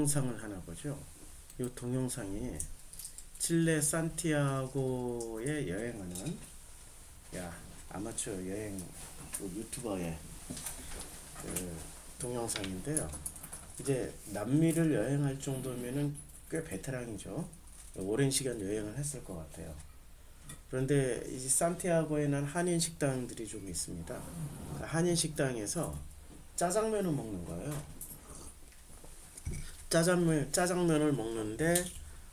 동영상을 하나 보죠. 이 동영상이 칠레 산티아고에 여행하는 아마추어 여행 유튜버의 동영상인데요. 이제 남미를 여행할 정도면은 꽤 베테랑이죠. 오랜 시간 여행을 했을 것 같아요. 그런데 이 산티아고에는 한인 식당들이 좀 있습니다. 한인 식당에서 짜장면을 먹는 거예요. 짜장면을 먹는데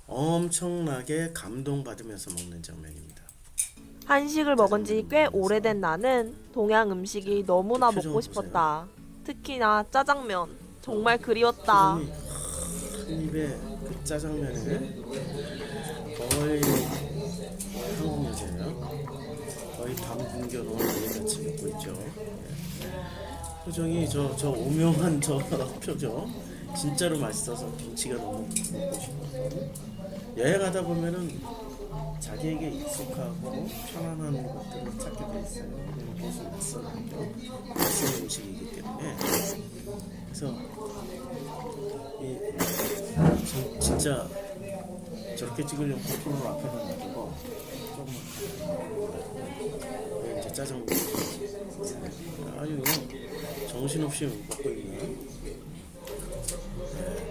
엄청나게 감동받으면서 먹는 장면입니다. 한식을 먹은 지 꽤 오래된 나는 동양 음식이 너무나 표정을 먹고 싶었다. 특히나 짜장면. 정말 그리웠다. 표정이 한 입에 그 짜장면에 거의 한국 여자예요. 거의 밤 굶겨놓은 애같이 먹고 있죠. 표정이 저 오묘한 저 표정. 진짜로 맛있어서 김치가 너무 먹고 싶어서. 여행하다 보면은 자기에게 익숙하고 편안한 것들을 찾게 돼 있어요. 왜냐면 계속 낯선하죠. 낯선 음식이기 때문에. 그래서 진짜 저렇게 찍으려면 고프로 앞에다 놔두고 조금만 이제 짜장면 아주 그냥 정신없이 먹고 있는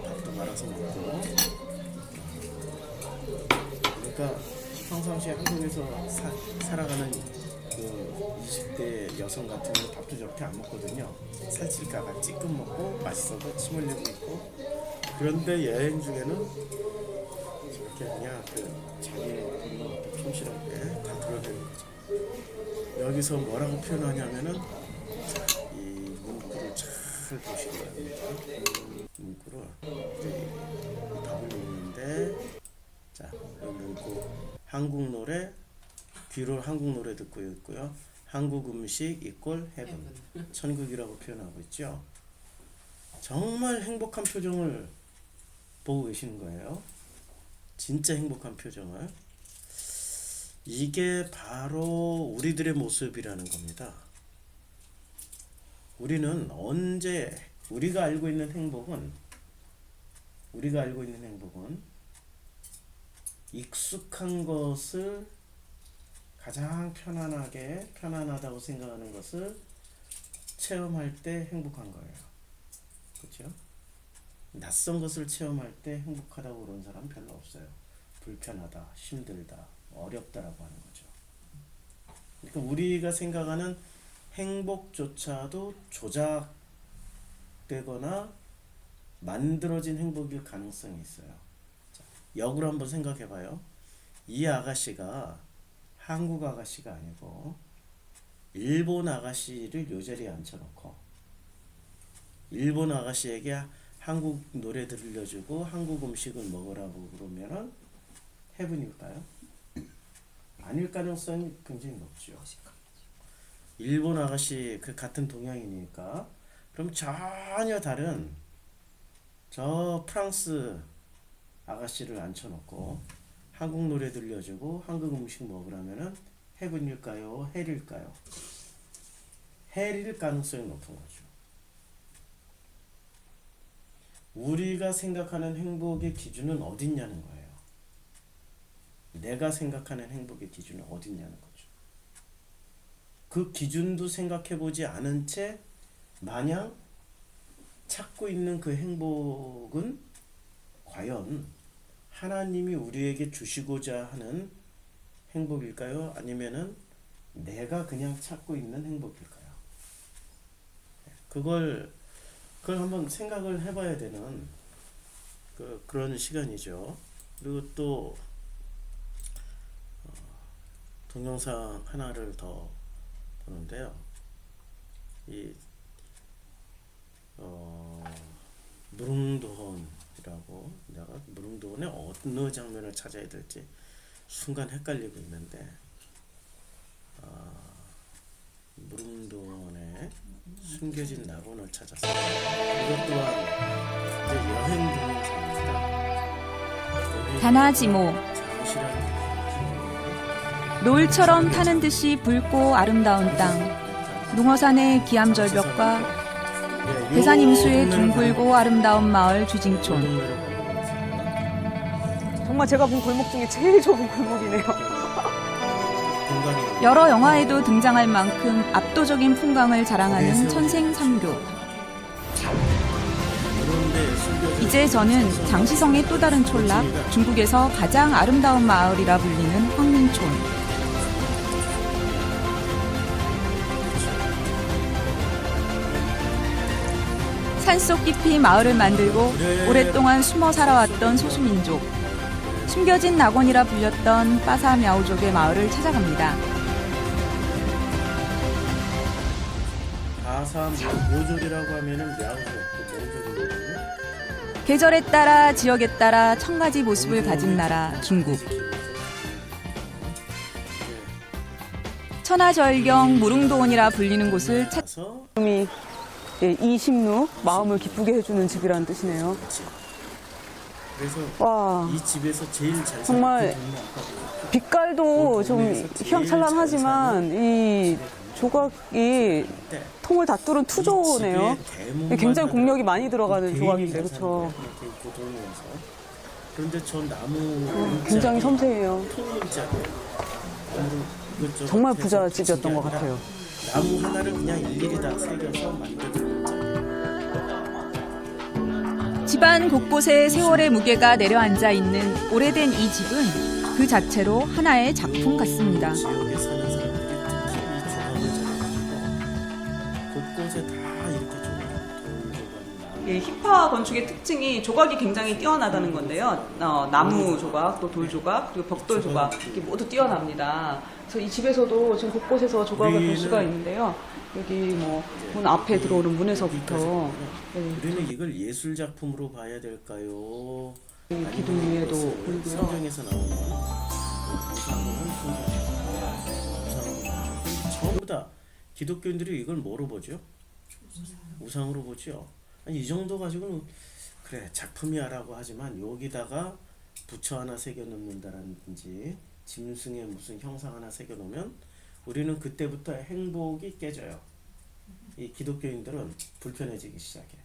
밥도 말아서 먹고. 그러니까 평상시에 한국에서 살아가는 그 20대 여성 같은 경우 밥도 저렇게 안 먹거든요. 살찔까봐 찌끔 먹고 맛있어도 침 흘리고 있고. 그런데 여행 중에는 저렇게 그냥 자기의 본능을 충실하게 다 드러내는 거죠. 여기서 뭐라고 표현하냐면은 이 문구를 잘 보시기 바랍니다. 문구를 이제 답을 읽는데, 자, 이 문구 한국 노래, 귀로 한국 노래 듣고 있고요. 한국 음식 이꼴 헤븐, 천국이라고 표현하고 있죠. 정말 행복한 표정을 보고 계시는 거예요. 진짜 행복한 표정을. 이게 바로 우리들의 모습이라는 겁니다. 우리는 언제 우리가 알고 있는 행복은 익숙한 것을 가장 편안하다고 생각하는 것을 체험할 때 행복한 거예요. 그렇죠? 낯선 것을 체험할 때 행복하다고 그런 사람 별로 없어요. 불편하다, 힘들다, 어렵다라고 하는 거죠. 그러니까 우리가 생각하는 행복조차도 조작되거나 만들어진 행복일 가능성이 있어요. 자, 역으로 한번 생각해 봐요. 이 아가씨가 한국 아가씨가 아니고 일본 아가씨를 요 자리에 앉혀놓고 일본 아가씨에게 한국 노래 들려주고 한국 음식을 먹으라고 그러면은 해븐일까요? 아닐 가능성이 굉장히 높죠. 일본 아가씨 그 같은 동양이니까. 그럼 전혀 다른 저 프랑스 아가씨를 앉혀놓고 한국 노래 들려주고 한국 음식 먹으라면은 해븐일까요? 헬일까요? 헬일 가능성이 높은 거죠. 우리가 생각하는 행복의 기준은 어딨냐는 거예요. 내가 생각하는 행복의 기준은 어딨냐는 거죠. 그 기준도 생각해보지 않은 채 마냥 찾고 있는 그 행복은 과연 하나님이 우리에게 주시고자 하는 행복일까요? 아니면은 내가 그냥 찾고 있는 행복일까요? 그걸 한번 생각을 해봐야 되는 그런 시간이죠. 그리고 또 동영상 하나를 더 보는데요. 이 무릉도원이라고, 내가 무릉도원의 어느 장면을 찾아야 될지 순간 헷갈리고 있는데, 무릉도원의 숨겨진 낙원을 찾았어요. 이것 또한 이제 여행 동영상입니다. 다나지모 노을처럼 타는 듯이 붉고 아름다운 땅, 농어산의 기암절벽과 괴산 임수의 둥글고 아름다운 마을 주징촌. 정말 제가 본 골목 중에 제일 좁은 골목이네요. 공간이 여러 영화에도 등장할 만큼 압도적인 풍광을 자랑하는 천생삼교. 그런데 숨겨져 이제 저는 장시성의 또 다른 촌락, 중국에서 가장 아름다운 마을이라 불리는 황림촌. 산속 깊이 마을을 만들고 오랫동안 숨어 살아왔던 소수민족. 숨겨진 낙원이라 불렸던 빠사미아오족의 마을을 찾아갑니다. 가사 묘족이라고 하면은 묘족, 그 묘족이거든요. 계절에 따라 지역에 따라 천 가지 모습을 가진 나라 중국. 천하절경 무릉도원이라 불리는 곳을 찾. 가서 이름이 이심루, 마음을 기쁘게 해주는 집이라는 뜻이네요. 그래서 와, 이 집에서 제일 잘 정말 사는 그 동네 아까 빛깔도 좀 휘황찬란하지만 이 조각이 통을 다 뚫은 투조네요. 굉장히 공력이 많이 들어가는 조각인데, 그렇죠? 그런데 저 나무 굉장히 섬세해요. 통문짝이에요. 정말 부자 집이었던 것 같아요. 나무 하나를 그냥 일일이 다 새겨서 만든 집안 곳곳에 세월의 무게가 내려앉아 있는 오래된 이 집은 그 자체로 하나의 작품 같습니다. 지역에 사는 사람들이 특히 이 조각을 잘해가지고 곳곳에 다 이렇게 조각이 힙화 건축의 특징이 조각이 굉장히 뛰어나다는 건데요. 나무 조각, 또 돌 조각, 그리고 벽돌 조각 이게 모두 뛰어납니다. 그래서 이 집에서도 지금 곳곳에서 조각을 볼 수가 있는데요. 여기 뭐 문 앞에 들어오는 문에서부터 우리는 이걸 예술 작품으로 봐야 될까요? 기둥 위에도 보이고요. 성경에서 나오는 전부 다 기독교인들이 이걸 뭐로 보죠? 우상으로 보죠. 아니 이 정도 가지고는 그래 작품이야라고 하지만 여기다가 부처 하나 새겨 놓는다든지 짐승의 무슨 형상 하나 새겨 놓으면 우리는 그때부터 행복이 깨져요. 이 기독교인들은 불편해지기 시작해.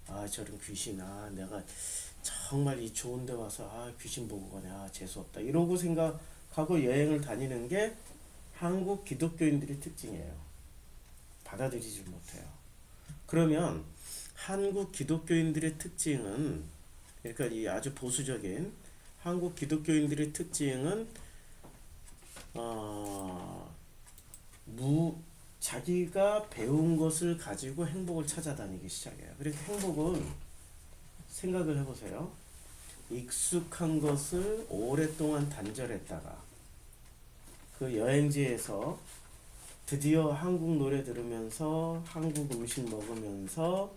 아 저런 귀신, 아 내가 정말 이 좋은 데 와서 아 귀신 보고 가네, 아 재수없다 이러고 생각하고 여행을 다니는 게 한국 기독교인들의 특징이에요. 받아들이지 못해요. 그러면 한국 기독교인들의 특징은, 그러니까 이 아주 보수적인 한국 기독교인들의 특징은 자기가 배운 것을 가지고 행복을 찾아다니기 시작해요. 그래서 행복은 생각을 해보세요. 익숙한 것을 오랫동안 단절했다가 그 여행지에서 드디어 한국 노래 들으면서 한국 음식 먹으면서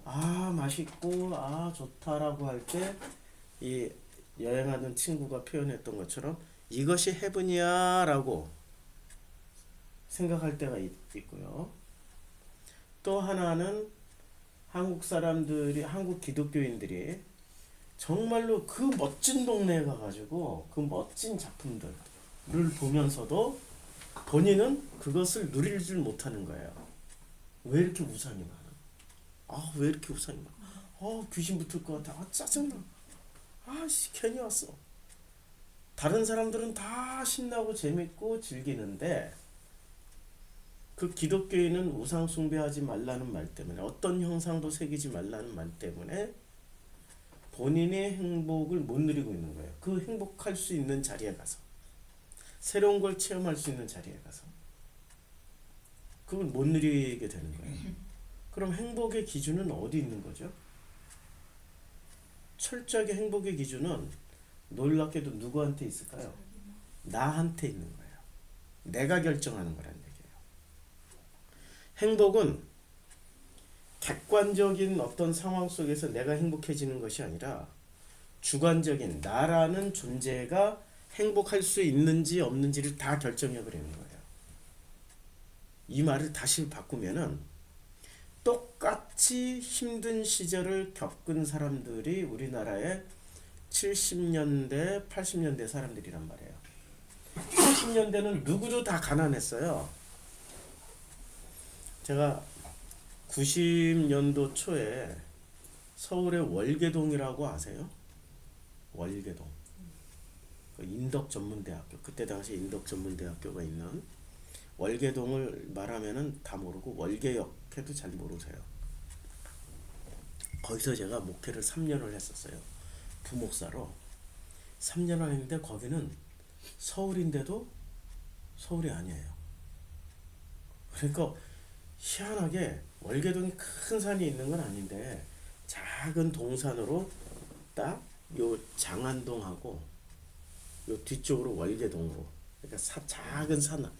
아 맛있고 아 좋다라고 할 때 이 여행하는 친구가 표현했던 것처럼 이것이 헤븐이야 라고 생각할 때가 있고요. 또 하나는 한국 사람들이, 한국 기독교인들이 정말로 그 멋진 동네에 가가지고 그 멋진 작품들을 보면서도 본인은 그것을 누릴 줄 못하는 거예요. 왜 이렇게 우상이 많아? 아, 왜 이렇게 우상이 많아? 귀신 붙을 것 같아. 아, 짜증나. 아씨, 괜히 왔어. 다른 사람들은 다 신나고 재밌고 즐기는데 그 기독교인은 우상 숭배하지 말라는 말 때문에, 어떤 형상도 새기지 말라는 말 때문에 본인의 행복을 못 누리고 있는 거예요. 그 행복할 수 있는 자리에 가서, 새로운 걸 체험할 수 있는 자리에 가서 그걸 못 누리게 되는 거예요. 그럼 행복의 기준은 어디 있는 거죠? 철저하게 행복의 기준은 놀랍게도 누구한테 있을까요? 나한테 있는 거예요. 내가 결정하는 거란 얘기예요. 행복은 객관적인 어떤 상황 속에서 내가 행복해지는 것이 아니라 주관적인 나라는 존재가 행복할 수 있는지 없는지를 다 결정해 버리는 거예요. 이 말을 다시 바꾸면은 똑같이 힘든 시절을 겪은 사람들이 우리나라의 70년대, 80년대 사람들이란 말이에요. 70년대는 누구도 다 가난했어요. 제가 90년도 초에 서울의 월계동이라고 아세요? 월계동. 그 인덕전문대학교, 그때 당시 인덕전문대학교가 있는 월계동을 말하면은 다 모르고 월계역 해도 잘 모르세요. 거기서 제가 목회를 3년을 했었어요. 부목사로 3년을 했는데 거기는 서울인데도 서울이 아니에요. 그러니까 희한하게 월계동이 큰 산이 있는 건 아닌데 작은 동산으로 딱 요 장안동하고 요 뒤쪽으로 월계동으로, 그러니까 작은 산,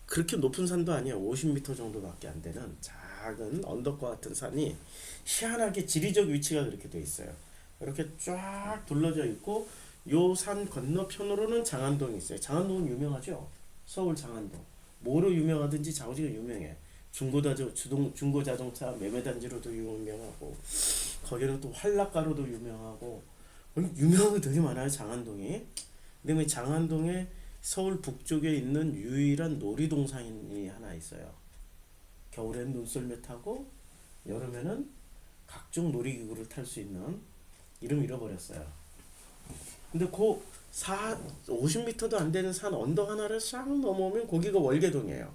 그렇게 높은 산도 아니에요. 50m 정도밖에 안 되는 작은 언덕과 같은 산이 희한하게 지리적 위치가 그렇게 돼 있어요. 이렇게 쫙 둘러져 있고 요 산 건너편으로는 장안동이 있어요. 장안동은 유명하죠. 서울 장안동. 뭐로 유명하든지 자우지가 유명해. 중고자동차 매매단지로도 유명하고 거기는 또 환락가로도 유명하고 유명한 게 되게 많아요. 장안동이. 그다음에 장안동에 서울 북쪽에 있는 유일한 놀이동산이 하나 있어요. 겨울엔 눈썰매 타고 여름에는 각종 놀이기구를 탈 수 있는, 이름 잃어버렸어요. 근데 그 50m도 안 되는 산 언덕 하나를 싹 넘어오면 거기가 월계동이에요.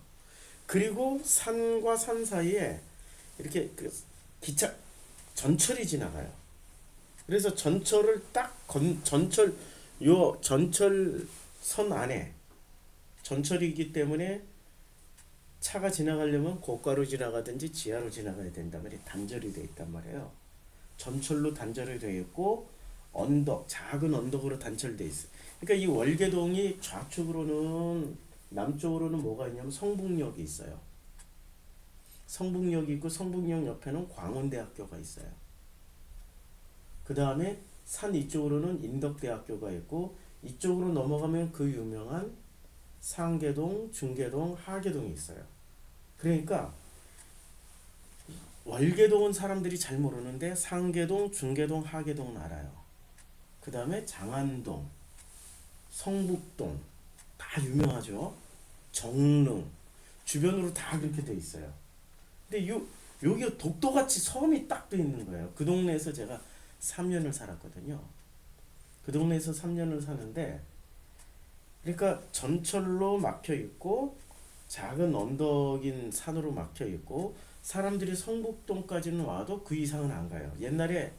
그리고 산과 산 사이에 이렇게 그 기차 전철이 지나가요. 그래서 전철을 전철선 안에 전철이기 때문에 차가 지나가려면 고가로 지나가든지 지하로 지나가야 된단 말이에요. 단절이 돼 있단 말이에요. 전철로 단절이 되어 있고 작은 언덕으로 단절돼 있어요. 그러니까 이 월계동이 좌측으로는, 남쪽으로는 뭐가 있냐면 성북역이 있어요. 성북역이 있고 성북역 옆에는 광운대학교가 있어요. 그 다음에 산 이쪽으로는 인덕대학교가 있고 이쪽으로 넘어가면 그 유명한 상계동, 중계동, 하계동이 있어요. 그러니까 월계동은 사람들이 잘 모르는데 상계동, 중계동, 하계동은 알아요. 그 다음에 장안동, 성북동 다 유명하죠. 정릉 주변으로 다 그렇게 돼 있어요. 근데 여기가 독도같이 섬이 딱 돼 있는 거예요. 그 동네에서 제가 3년을 살았거든요. 그 동네에서 3년을 사는데, 그러니까 전철로 막혀 있고 작은 언덕인 산으로 막혀 있고 사람들이 성북동까지는 와도 그 이상은 안 가요. 옛날에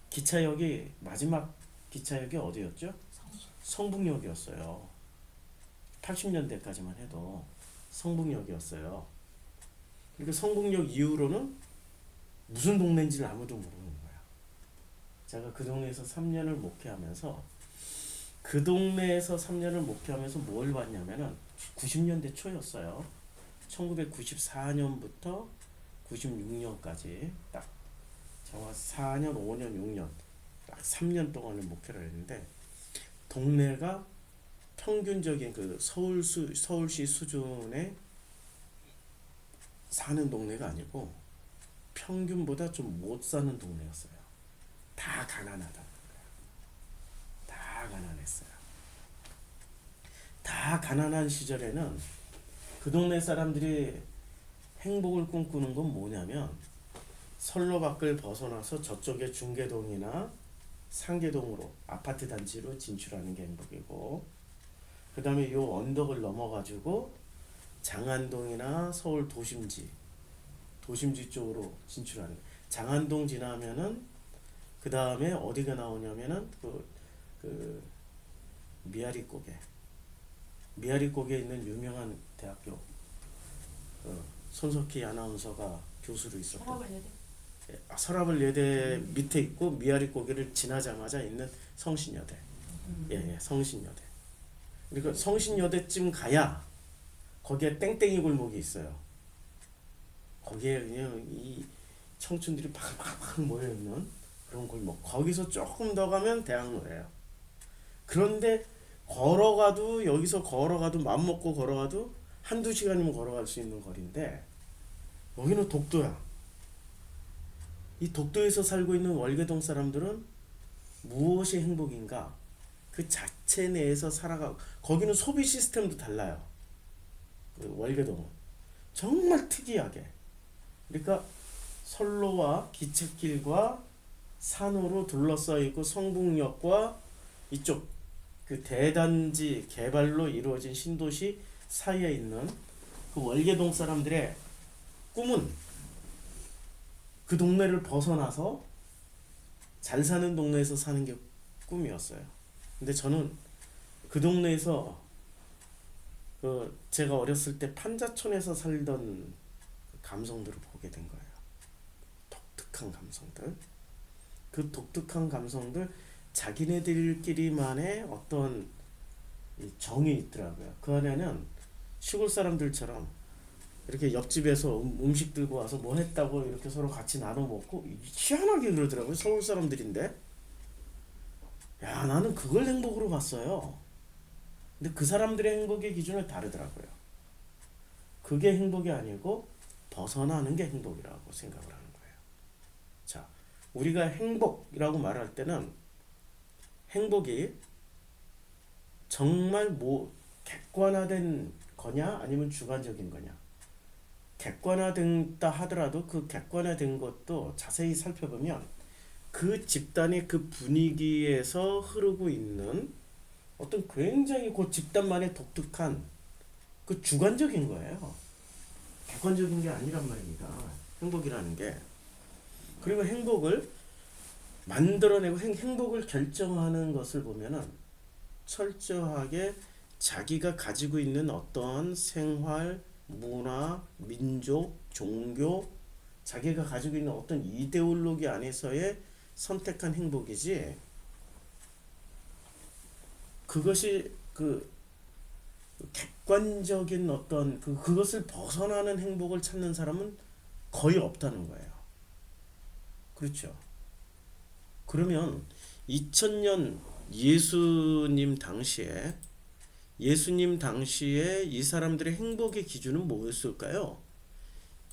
기차역이, 마지막 기차역이 어디였죠? 성북역이었어요. 80년대까지만 해도 성북역이었어요. 그러니까 성북역 이후로는 무슨 동네인지를 아무도 모르는 거야. 제가 그 동네에서 3년을 목회하면서 뭘 봤냐면은 90년대 초였어요. 1994년부터 96년까지 딱 정확 4년, 5년, 6년 딱 3년 동안을 목회를 했는데, 동네가 평균적인 그 서울시 수준의 사는 동네가 아니고 평균보다 좀 못 사는 동네였어요. 다 가난하다는 거예요. 다 가난했어요. 다 가난한 시절에는 그 동네 사람들이 행복을 꿈꾸는 건 뭐냐면 선로 밖을 벗어나서 저쪽에 중계동이나 상계동으로 아파트 단지로 진출하는 게 행복이고, 그 다음에 요 언덕을 넘어가지고 장안동이나 서울 도심지 쪽으로 진출하는, 장안동 지나면은 그 다음에 어디가 나오냐면은 그 미아리곡에 있는 유명한 대학교, 손석희 아나운서가 교수로 있었던 서라벌 예대 밑에 있고 미아리고개를 지나자마자 있는 성신여대. 예, 성신여대. 그러니까 성신여대쯤 가야 거기에 땡땡이 골목이 있어요. 거기에 그냥 이 청춘들이 팍팍팍 모여있는 그런 골목. 거기서 조금 더 가면 대학로예요. 그런데 여기서 걸어가도 맘먹고 걸어가도 한두 시간이면 걸어갈 수 있는 거리인데 여기는 독도야. 이 독도에서 살고 있는 월계동 사람들은 무엇이 행복인가? 그 자체 내에서 살아가고, 거기는 소비 시스템도 달라요. 그 월계동은 정말 특이하게. 그러니까 선로와 기찻길과 산으로 둘러싸여 있고 성북역과 이쪽 그 대단지 개발로 이루어진 신도시 사이에 있는 그 월계동 사람들의 꿈은 그 동네를 벗어나서 잘 사는 동네에서 사는 게 꿈이었어요. 근데 저는 그 동네에서 제가 어렸을 때 판자촌에서 살던 감성들을 보게 된 거예요. 독특한 감성들. 그 독특한 감성들, 자기네들끼리만의 어떤 정이 있더라고요. 그 안에는 시골 사람들처럼 이렇게 옆집에서 음식 들고 와서 뭐 했다고 이렇게 서로 같이 나눠 먹고 희한하게 그러더라고요. 서울 사람들인데. 야, 나는 그걸 행복으로 봤어요. 근데 그 사람들의 행복의 기준은 다르더라고요. 그게 행복이 아니고 벗어나는 게 행복이라고 생각을 하는 거예요. 자, 우리가 행복이라고 말할 때는 행복이 정말 객관화된 거냐 아니면 주관적인 거냐. 객관화된다 하더라도 그 객관화된 것도 자세히 살펴보면 그 집단의 그 분위기에서 흐르고 있는 어떤 굉장히 그 집단만의 독특한 그 주관적인 거예요. 객관적인 게 아니란 말입니다. 행복이라는 게. 그리고 행복을 만들어내고 행복을 결정하는 것을 보면은 철저하게 자기가 가지고 있는 어떤 생활, 문화, 민족, 종교, 자기가 가지고 있는 어떤 이데올로기 안에서의 선택한 행복이지, 그것이 그 객관적인 어떤 그것을 벗어나는 행복을 찾는 사람은 거의 없다는 거예요. 그렇죠. 그러면 2000년 예수님 당시에 이 사람들의 행복의 기준은 뭐였을까요?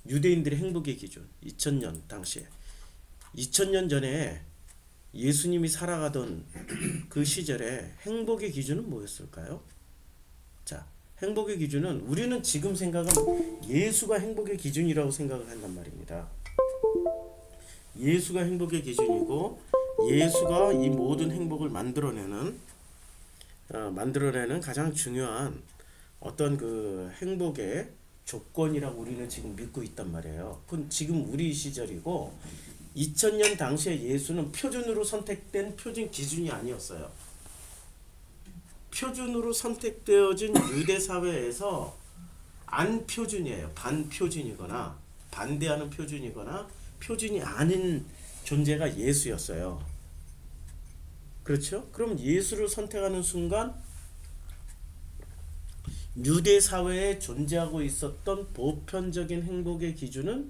유대인들의 행복의 기준, 2000년 당시에 2000년 전에 예수님이 살아가던 그 시절에 행복의 기준은 뭐였을까요? 자, 행복의 기준은 우리는 지금 생각은 예수가 행복의 기준이라고 생각을 한단 말입니다. 예수가 행복의 기준이고 예수가 이 모든 행복을 만들어내는 가장 중요한 어떤 그 행복의 조건이라고 우리는 지금 믿고 있단 말이에요. 그건 지금 우리 시절이고 2000년 당시에 예수는 표준으로 선택된 표준 기준이 아니었어요. 표준으로 선택되어진 유대 사회에서 안 표준이에요. 반표준이거나 반대하는 표준이거나 표준이 아닌 존재가 예수였어요. 그렇죠? 그럼 예수를 선택하는 순간 유대 사회에 존재하고 있었던 보편적인 행복의 기준은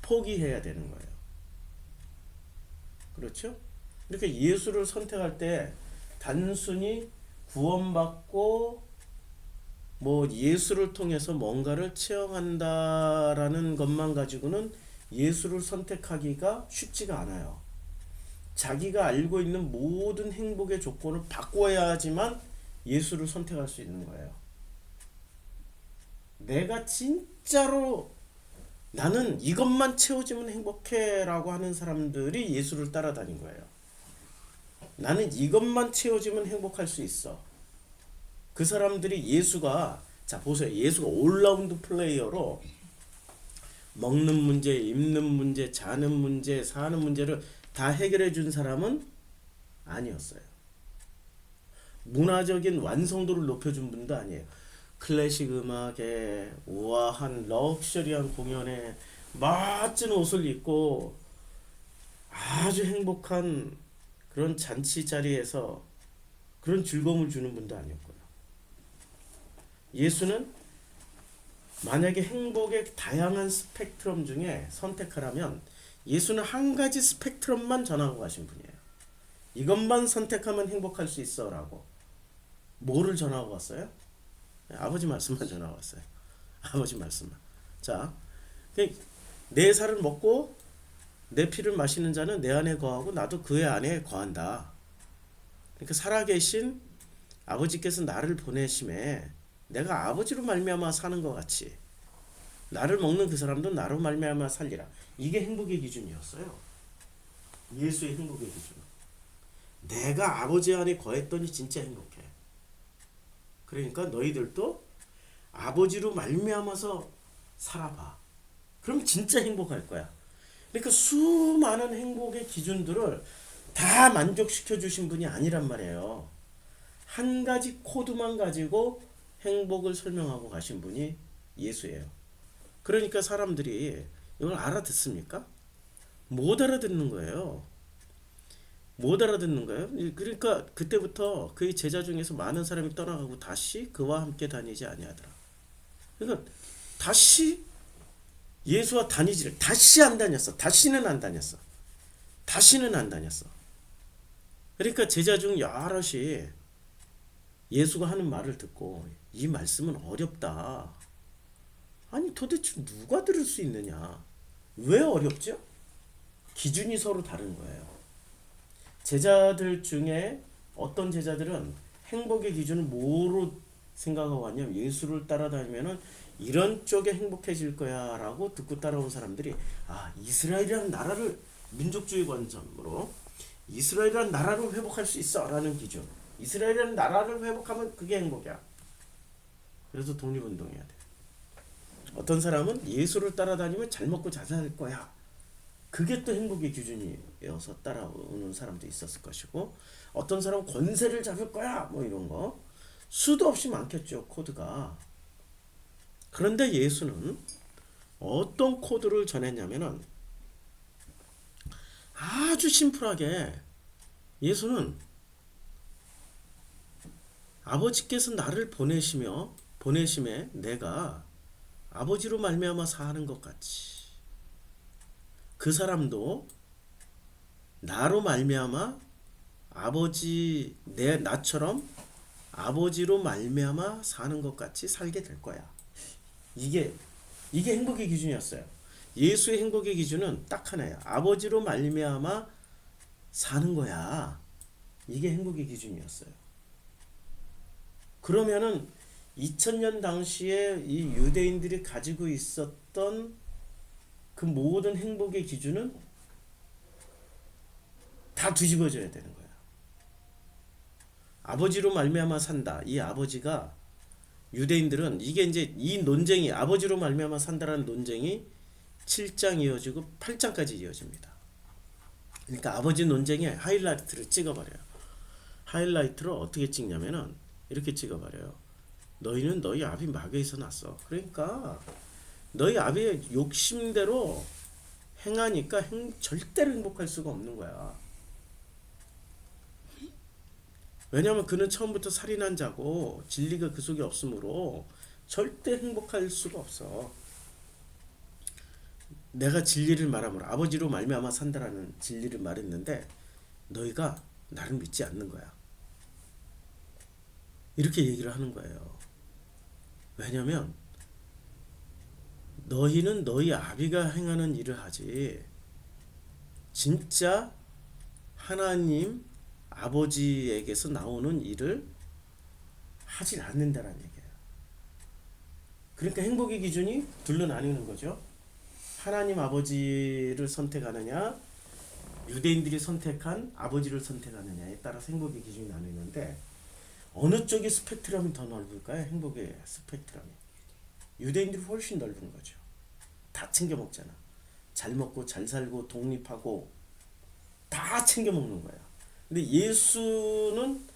포기해야 되는 거예요. 그렇죠? 이렇게 예수를 선택할 때 단순히 구원받고 예수를 통해서 뭔가를 체험한다라는 것만 가지고는 예수를 선택하기가 쉽지가 않아요. 자기가 알고 있는 모든 행복의 조건을 바꿔야지만 예수를 선택할 수 있는 거예요. 내가 진짜로 나는 이것만 채워지면 행복해 라고 하는 사람들이 예수를 따라다닌 거예요. 나는 이것만 채워지면 행복할 수 있어. 그 사람들이 예수가, 자 보세요. 예수가 올라운드 플레이어로 먹는 문제, 입는 문제, 자는 문제, 사는 문제를 다 해결해 준 사람은 아니었어요. 문화적인 완성도를 높여준 분도 아니에요. 클래식 음악에 우아한 럭셔리한 공연에 멋진 옷을 입고 아주 행복한 그런 잔치 자리에서 그런 즐거움을 주는 분도 아니었고요. 예수는 만약에 행복의 다양한 스펙트럼 중에 선택하라면 예수는 한 가지 스펙트럼만 전하고 가신 분이에요. 이것만 선택하면 행복할 수 있어 라고. 뭐를 전하고 왔어요? 아버지 말씀만 전하고 왔어요. 아버지 말씀만. 자, 내 살을 먹고 내 피를 마시는 자는 내 안에 거하고 나도 그의 안에 거한다. 그러니까 살아계신 아버지께서 나를 보내심에 내가 아버지로 말미암아 사는 것 같이 나를 먹는 그 사람도 나로 말미암아 살리라. 이게 행복의 기준이었어요. 예수의 행복의 기준. 내가 아버지 안에 거했더니 진짜 행복해. 그러니까 너희들도 아버지로 말미암아서 살아봐. 그럼 진짜 행복할 거야. 그러니까 수많은 행복의 기준들을 다 만족시켜 주신 분이 아니란 말이에요. 한 가지 코드만 가지고 행복을 설명하고 가신 분이 예수예요. 그러니까 사람들이 이걸 알아듣습니까? 못 알아듣는 거예요. 못 알아듣는 거예요. 그러니까 그때부터 그의 제자 중에서 많은 사람이 떠나가고 다시 그와 함께 다니지 아니하더라. 그러니까 다시 예수와 다니지를 다시 안 다녔어. 다시는 안 다녔어. 다시는 안 다녔어. 그러니까 제자 중 여럿이 예수가 하는 말을 듣고 이 말씀은 어렵다. 아니 도대체 누가 들을 수 있느냐? 왜 어렵죠? 기준이 서로 다른 거예요. 제자들 중에 어떤 제자들은 행복의 기준을 뭐로 생각하고 왔냐면 예수를 따라다니면은 이런 쪽에 행복해질 거야 라고 듣고 따라온 사람들이 이스라엘이라는 나라를 민족주의 관점으로 이스라엘이라는 나라를 회복할 수 있어 라는 기준. 이스라엘이라는 나라를 회복하면 그게 행복이야. 그래서 독립운동해야 돼. 어떤 사람은 예수를 따라다니면 잘 먹고 잘 살 거야. 그게 또 행복의 기준이어서 따라오는 사람도 있었을 것이고, 어떤 사람은 권세를 잡을 거야 뭐 이런 거 수도 없이 많겠죠, 코드가. 그런데 예수는 어떤 코드를 전했냐면은 아주 심플하게 예수는 아버지께서 나를 보내심에 내가 아버지로 말미암아 사는 것 같이 그 사람도 나로 말미암아 나처럼 아버지로 말미암아 사는 것 같이 살게 될 거야. 이게 행복의 기준이었어요. 예수의 행복의 기준은 딱 하나야. 아버지로 말미암아 사는 거야. 이게 행복의 기준이었어요. 그러면은 2000년 당시에 이 유대인들이 가지고 있었던 그 모든 행복의 기준은 다 뒤집어져야 되는 거야. 아버지로 말미암아 산다. 이 아버지가 유대인들은 이게 이제 이 논쟁이 아버지로 말미암아 산다라는 논쟁이 7장 이어지고 8장까지 이어집니다. 그러니까 아버지 논쟁에 하이라이트를 찍어버려요. 하이라이트를 어떻게 찍냐면은 이렇게 찍어버려요. 너희는 너희 아비 마귀에서 났어. 그러니까 너희 아비의 욕심대로 행하니까 절대로 행복할 수가 없는 거야. 왜냐하면 그는 처음부터 살인한 자고 진리가 그 속에 없으므로 절대 행복할 수가 없어. 내가 진리를 말함으로 아버지로 말미암아 산다라는 진리를 말했는데 너희가 나를 믿지 않는 거야. 이렇게 얘기를 하는 거예요. 왜냐하면 너희는 너희 아비가 행하는 일을 하지 진짜 하나님 아버지에게서 나오는 일을 하질 않는다라는 얘기예요. 그러니까 행복의 기준이 둘로 나뉘는 거죠. 하나님 아버지를 선택하느냐, 유대인들이 선택한 아버지를 선택하느냐에 따라서 행복의 기준이 나뉘는데 어느 쪽의 스펙트럼이 더 넓을까요? 행복의 스펙트럼이. 유대인들이 훨씬 넓은 거죠. 다 챙겨 먹잖아. 잘 먹고 잘 살고 독립하고 다 챙겨 먹는 거야. 근데 예수는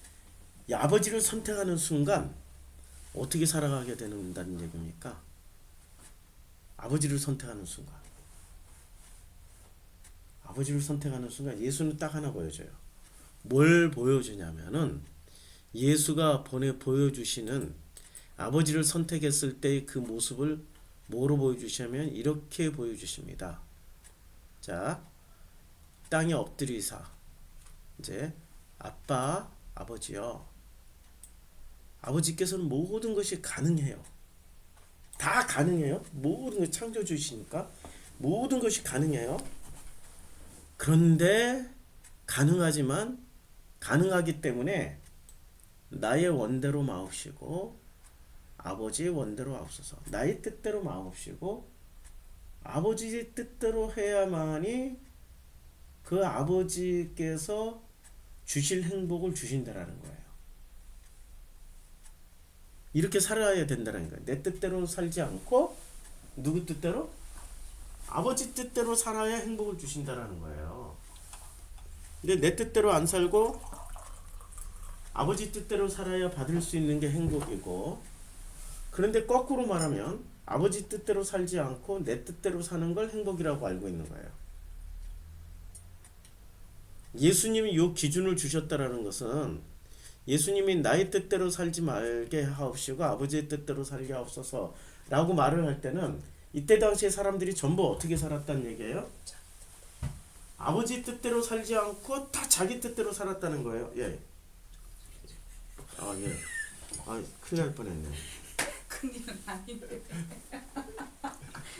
이 아버지를 선택하는 순간 어떻게 살아가게 된다는 얘기입니까? 아버지를 선택하는 순간. 아버지를 선택하는 순간 예수는 딱 하나 보여줘요. 뭘 보여주냐면은 예수가 보여주시는 아버지를 선택했을 때의 그 모습을 뭐로 보여주시냐면 이렇게 보여주십니다. 자, 땅에 엎드리사 이제 아빠, 아버지요. 아버지께서는 모든 것이 가능해요. 다 가능해요. 모든 걸 창조주시니까 모든 것이 가능해요. 그런데 가능하기 때문에 나의 원대로 마옵시고 아버지의 원대로 하옵소서. 나의 뜻대로 마옵시고 아버지의 뜻대로 해야만이 그 아버지께서 주실 행복을 주신다라는 거예요. 이렇게 살아야 된다는 거예요. 내 뜻대로 살지 않고 누구 뜻대로? 아버지 뜻대로 살아야 행복을 주신다라는 거예요. 근데 내 뜻대로 안 살고 아버지 뜻대로 살아야 받을 수 있는 게 행복이고, 그런데 거꾸로 말하면 아버지 뜻대로 살지 않고 내 뜻대로 사는 걸 행복이라고 알고 있는 거예요. 예수님이 이 기준을 주셨다라는 것은 예수님이 나의 뜻대로 살지 말게 하옵시고 아버지의 뜻대로 살게 하옵소서 라고 말을 할 때는 이때 당시에 사람들이 전부 어떻게 살았다는 얘기예요? 아버지 뜻대로 살지 않고 다 자기 뜻대로 살았다는 거예요. 예. 아, 예. 아, 큰일 날 뻔했네. 큰일은 아닌데.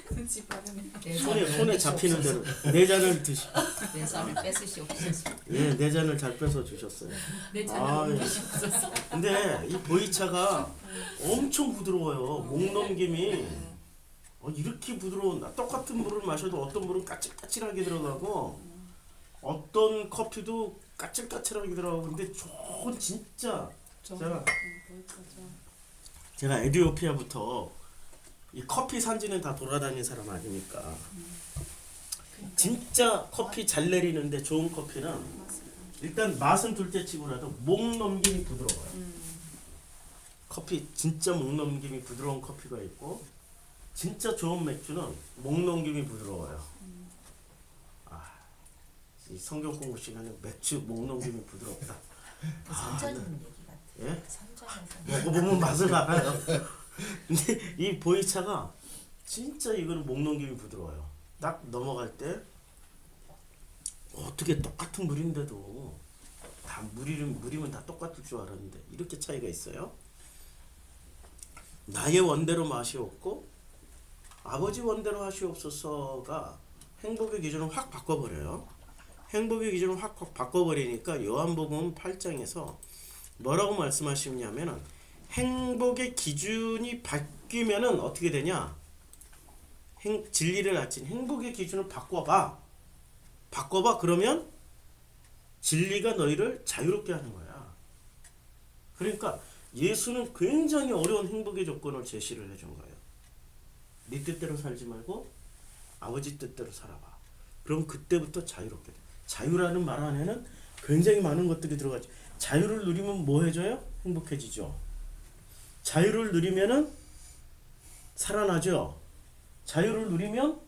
눈치 빠르네. 손에 잡히는 대로 내 잔을 드시. 내 잔을 뺏으시옵소서. 예, 내 잔을 잘 뺏어 주셨어요. 내 아, 잔을 예. 옮기시옵소서. 근데 이 보이차가 엄청 부드러워요. 목 넘김이 이렇게 부드러운, 똑같은 물을 마셔도 어떤 물은 까칠까칠하게 들어가고 어떤 커피도 까칠까칠하게 들어가고, 근데 좋은 진짜 제가 에티오피아부터 이 커피 산지는 다 돌아다닌 사람 아닙니까? 진짜 커피 잘 내리는데 좋은 커피는 일단 맛은 둘째 치고라도 목 넘김이 부드러워요. 커피 진짜 목 넘김이 부드러운 커피가 있고, 진짜 좋은 맥주는 목 넘김이 부드러워요. 이 성경 공부 시간에 맥주 목 넘김이 부드럽다. 선전인 얘기 같아. 예? 선전에서. 먹어보면 맛을 알아요. 근데 이 보이차가 진짜 이거는 목 넘김이 부드러워요. 딱 넘어갈 때 어떻게 똑같은 물인데도 다 물이면 다 똑같을 줄 알았는데 이렇게 차이가 있어요. 나의 원대로 마시옵고 아버지 원대로 하시옵소서가 행복의 기준을 확 바꿔버려요. 행복의 기준을 확 바꿔버리니까 요한복음 8장에서 뭐라고 말씀하시냐면은 행복의 기준이 바뀌면은 어떻게 되냐? 진리를 알진 행복의 기준을 바꿔봐. 그러면 진리가 너희를 자유롭게 하는 거야. 그러니까 예수는 굉장히 어려운 행복의 조건을 제시를 해준 거예요. 네 뜻대로 살지 말고 아버지 뜻대로 살아봐. 그럼 그때부터 자유롭게 돼. 자유라는 말 안에는 굉장히 많은 것들이 들어가죠. 자유를 누리면 뭐 해줘요? 행복해지죠. 자유를 누리면은 살아나죠. 자유를 누리면,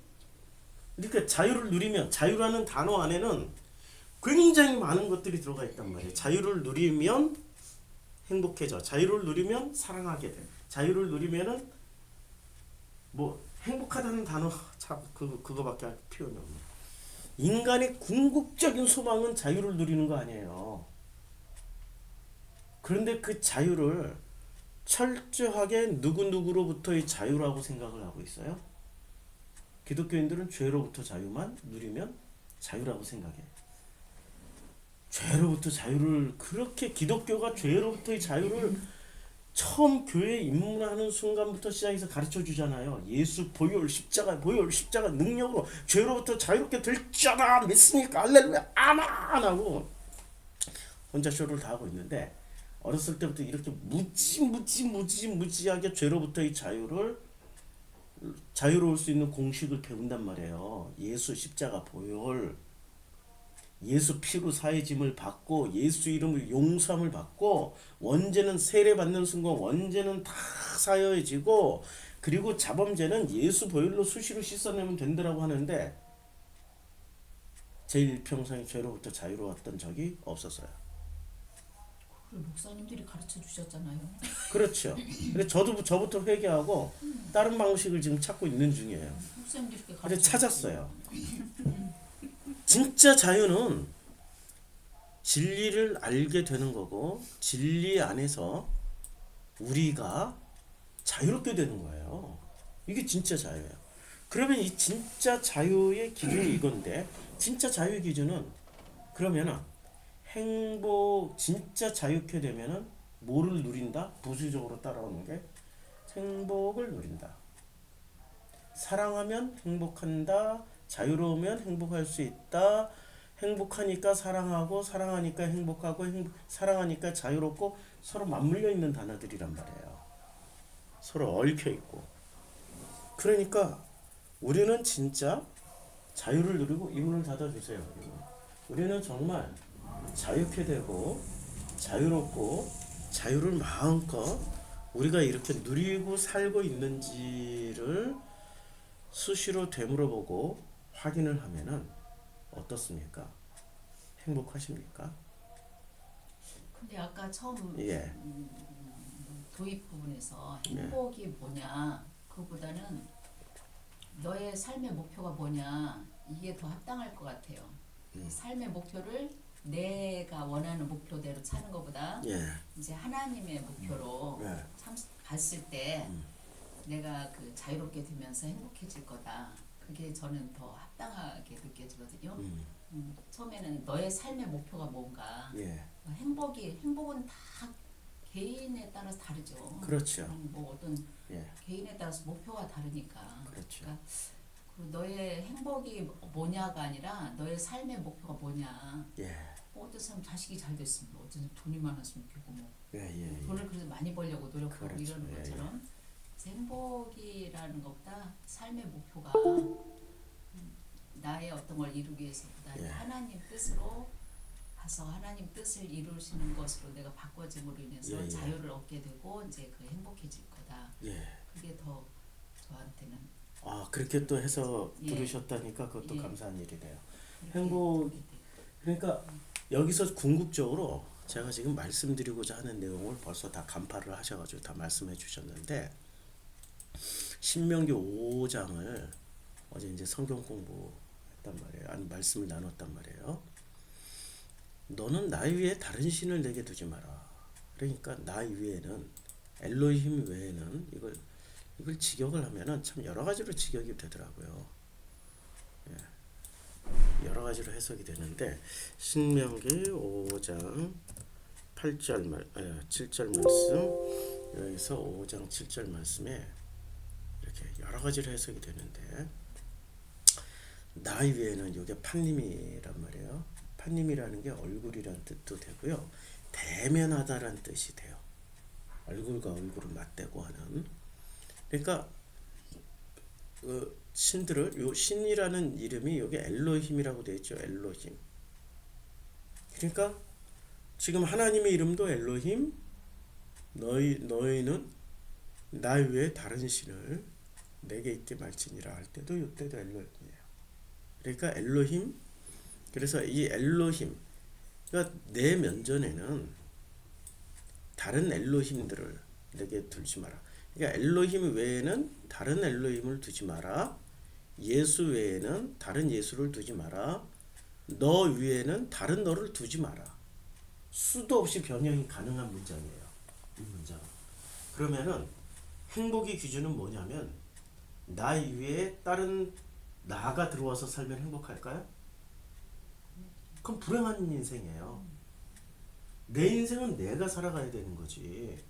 그러니까 자유를 누리면, 자유라는 단어 안에는 굉장히 많은 것들이 들어가 있단 말이에요. 자유를 누리면 행복해져. 자유를 누리면 사랑하게 돼. 자유를 누리면은 뭐 행복하다는 단어 그거밖에 할 표현이 없네. 인간의 궁극적인 소망은 자유를 누리는 거 아니에요. 그런데 그 자유를 철저하게 누구로부터의 자유라고 생각을 하고 있어요. 기독교인들은 죄로부터 자유만 누리면 자유라고 생각해. 죄로부터 자유를, 그렇게 기독교가 죄로부터의 자유를 처음 교회에 입문하는 순간부터 시작해서 가르쳐 주잖아요. 예수 보혈 십자가 능력으로 죄로부터 자유롭게 될 자라 믿습니까? 할렐루야 아멘 하고 혼자 쇼를 다 하고 있는데, 어렸을 때부터 이렇게 무지하게 죄로부터의 자유로울 수 있는 공식을 배운단 말이에요. 예수 십자가 보혈, 예수 피로 사의 짐을 받고 예수 이름으로 용서함을 받고 원죄는 세례받는 순간 원죄는 다 사여지고, 그리고 자범죄는 예수 보혈로 수시로 씻어내면 된다라고 하는데 제 일평생에 죄로부터 자유로웠던 적이 없었어요. 목사님들이 가르쳐 주셨잖아요. 그렇죠. 근데 저부터 회개하고 다른 방식을 지금 찾고 있는 중이에요. 목사님들이 이렇게 아주 가르쳐 찾았어요. 진짜 자유는 진리를 알게 되는 거고, 진리 안에서 우리가 자유롭게 되는 거예요. 이게 진짜 자유예요. 그러면 이 진짜 자유의 기준이 이건데, 진짜 자유의 기준은 그러면은 진짜 자유케 되면은 뭐를 누린다? 부수적으로 따라오는 게 행복을 누린다. 사랑하면 행복한다. 자유로우면 행복할 수 있다. 행복하니까 사랑하고, 사랑하니까 행복하고, 사랑하니까 자유롭고, 서로 맞물려 있는 단어들이란 말이에요. 서로 얽혀 있고. 그러니까 우리는 진짜 자유를 누리고, 이문을 닫아주세요. 우리는 정말 자유케 되고 자유롭고 자유를 마음껏 우리가 이렇게 누리고 살고 있는지를 수시로 되물어보고 확인을 하면은 어떻습니까? 행복하십니까? 근데 아까 처음 예. 도입 부분에서 행복이 뭐냐 그거보다는 너의 삶의 목표가 뭐냐 이게 더 합당할 것 같아요. 삶의 목표를 내가 원하는 목표대로 차는 것보다 예. 이제 하나님의 목표로 예. 참 봤을 때 내가 그 자유롭게 되면서 행복해질 거다. 그게 저는 더 합당하게 느껴지거든요. 처음에는 너의 삶의 목표가 뭔가 예. 행복은 다 개인에 따라서 다르죠. 그렇죠. 뭐 어떤 예. 개인에 따라서 목표가 다르니까. 그렇죠. 그러니까 그 너의 행복이 뭐냐가 아니라 너의 삶의 목표가 뭐냐. 예. 뭐 어떤 사람 자식이 잘 됐으면 어떤 사람 돈이 많았으면 좋겠고 뭐 예. 돈을 그래서 많이 벌려고 노력하고 그렇죠. 이러는 예, 것처럼 그래서 행복이라는 것보다 삶의 목표가 나의 어떤 걸 이루기 위해서보다 예. 하나님 뜻으로 가서 하나님 뜻을 이루시는 것으로 내가 바꿔짐으로 인해서 예. 자유를 얻게 되고 이제 그 행복해질 거다. 예. 그게 더 저한테는 아, 그렇게 또 해서 예. 들으셨다니까 그것도 예. 감사한 일이네요. 그렇게 행복, 그렇게 돼요. 그러니까 여기서 궁극적으로 제가 지금 말씀드리고자 하는 내용을 벌써 다 간파를 하셔가지고 다 말씀해 주셨는데, 신명기 5장을 어제 이제 성경 공부했단 말이에요. 아니, 말씀을 나눴단 말이에요. 너는 나 위에 다른 신을 내게 두지 마라. 그러니까 나 위에는, 엘로힘 외에는, 이걸 직역을 하면은 참 여러 가지로 직역이 되더라고요. 예. 여러 가지로 해석이 되는데, 신명기 5장 7절 말씀, 여기서 5장 7절 말씀에 이렇게 여러 가지로 해석이 되는데, 나 위에는 이게 판님이란 말이에요. 판님이라는 게 얼굴이란 뜻도 되고요, 대면하다란 뜻이 돼요. 얼굴과 얼굴을 맞대고 하는. 그러니까 신들을, 요 신이라는 이름이 여기 엘로힘이라고 되어 있죠. 엘로힘. 그러니까 지금 하나님의 이름도 엘로힘, 너희는 나 외에 다른 신을 내게 있게 말지니라 할 때도 이때도 엘로힘이에요. 그러니까 엘로힘, 그래서 이 엘로힘, 그러니까 내 면전에는 다른 엘로힘들을 내게 두지 마라. 그러니까 엘로힘 외에는 다른 엘로힘을 두지 마라. 예수 외에는 다른 예수를 두지 마라. 너 위에는 다른 너를 두지 마라. 수도 없이 변형이 가능한 문장이에요. 이 문장. 그러면은 행복의 기준은 뭐냐면, 나 위에 다른 나가 들어와서 살면 행복할까요? 그럼 불행한 인생이에요. 내 인생은 내가 살아가야 되는 거지.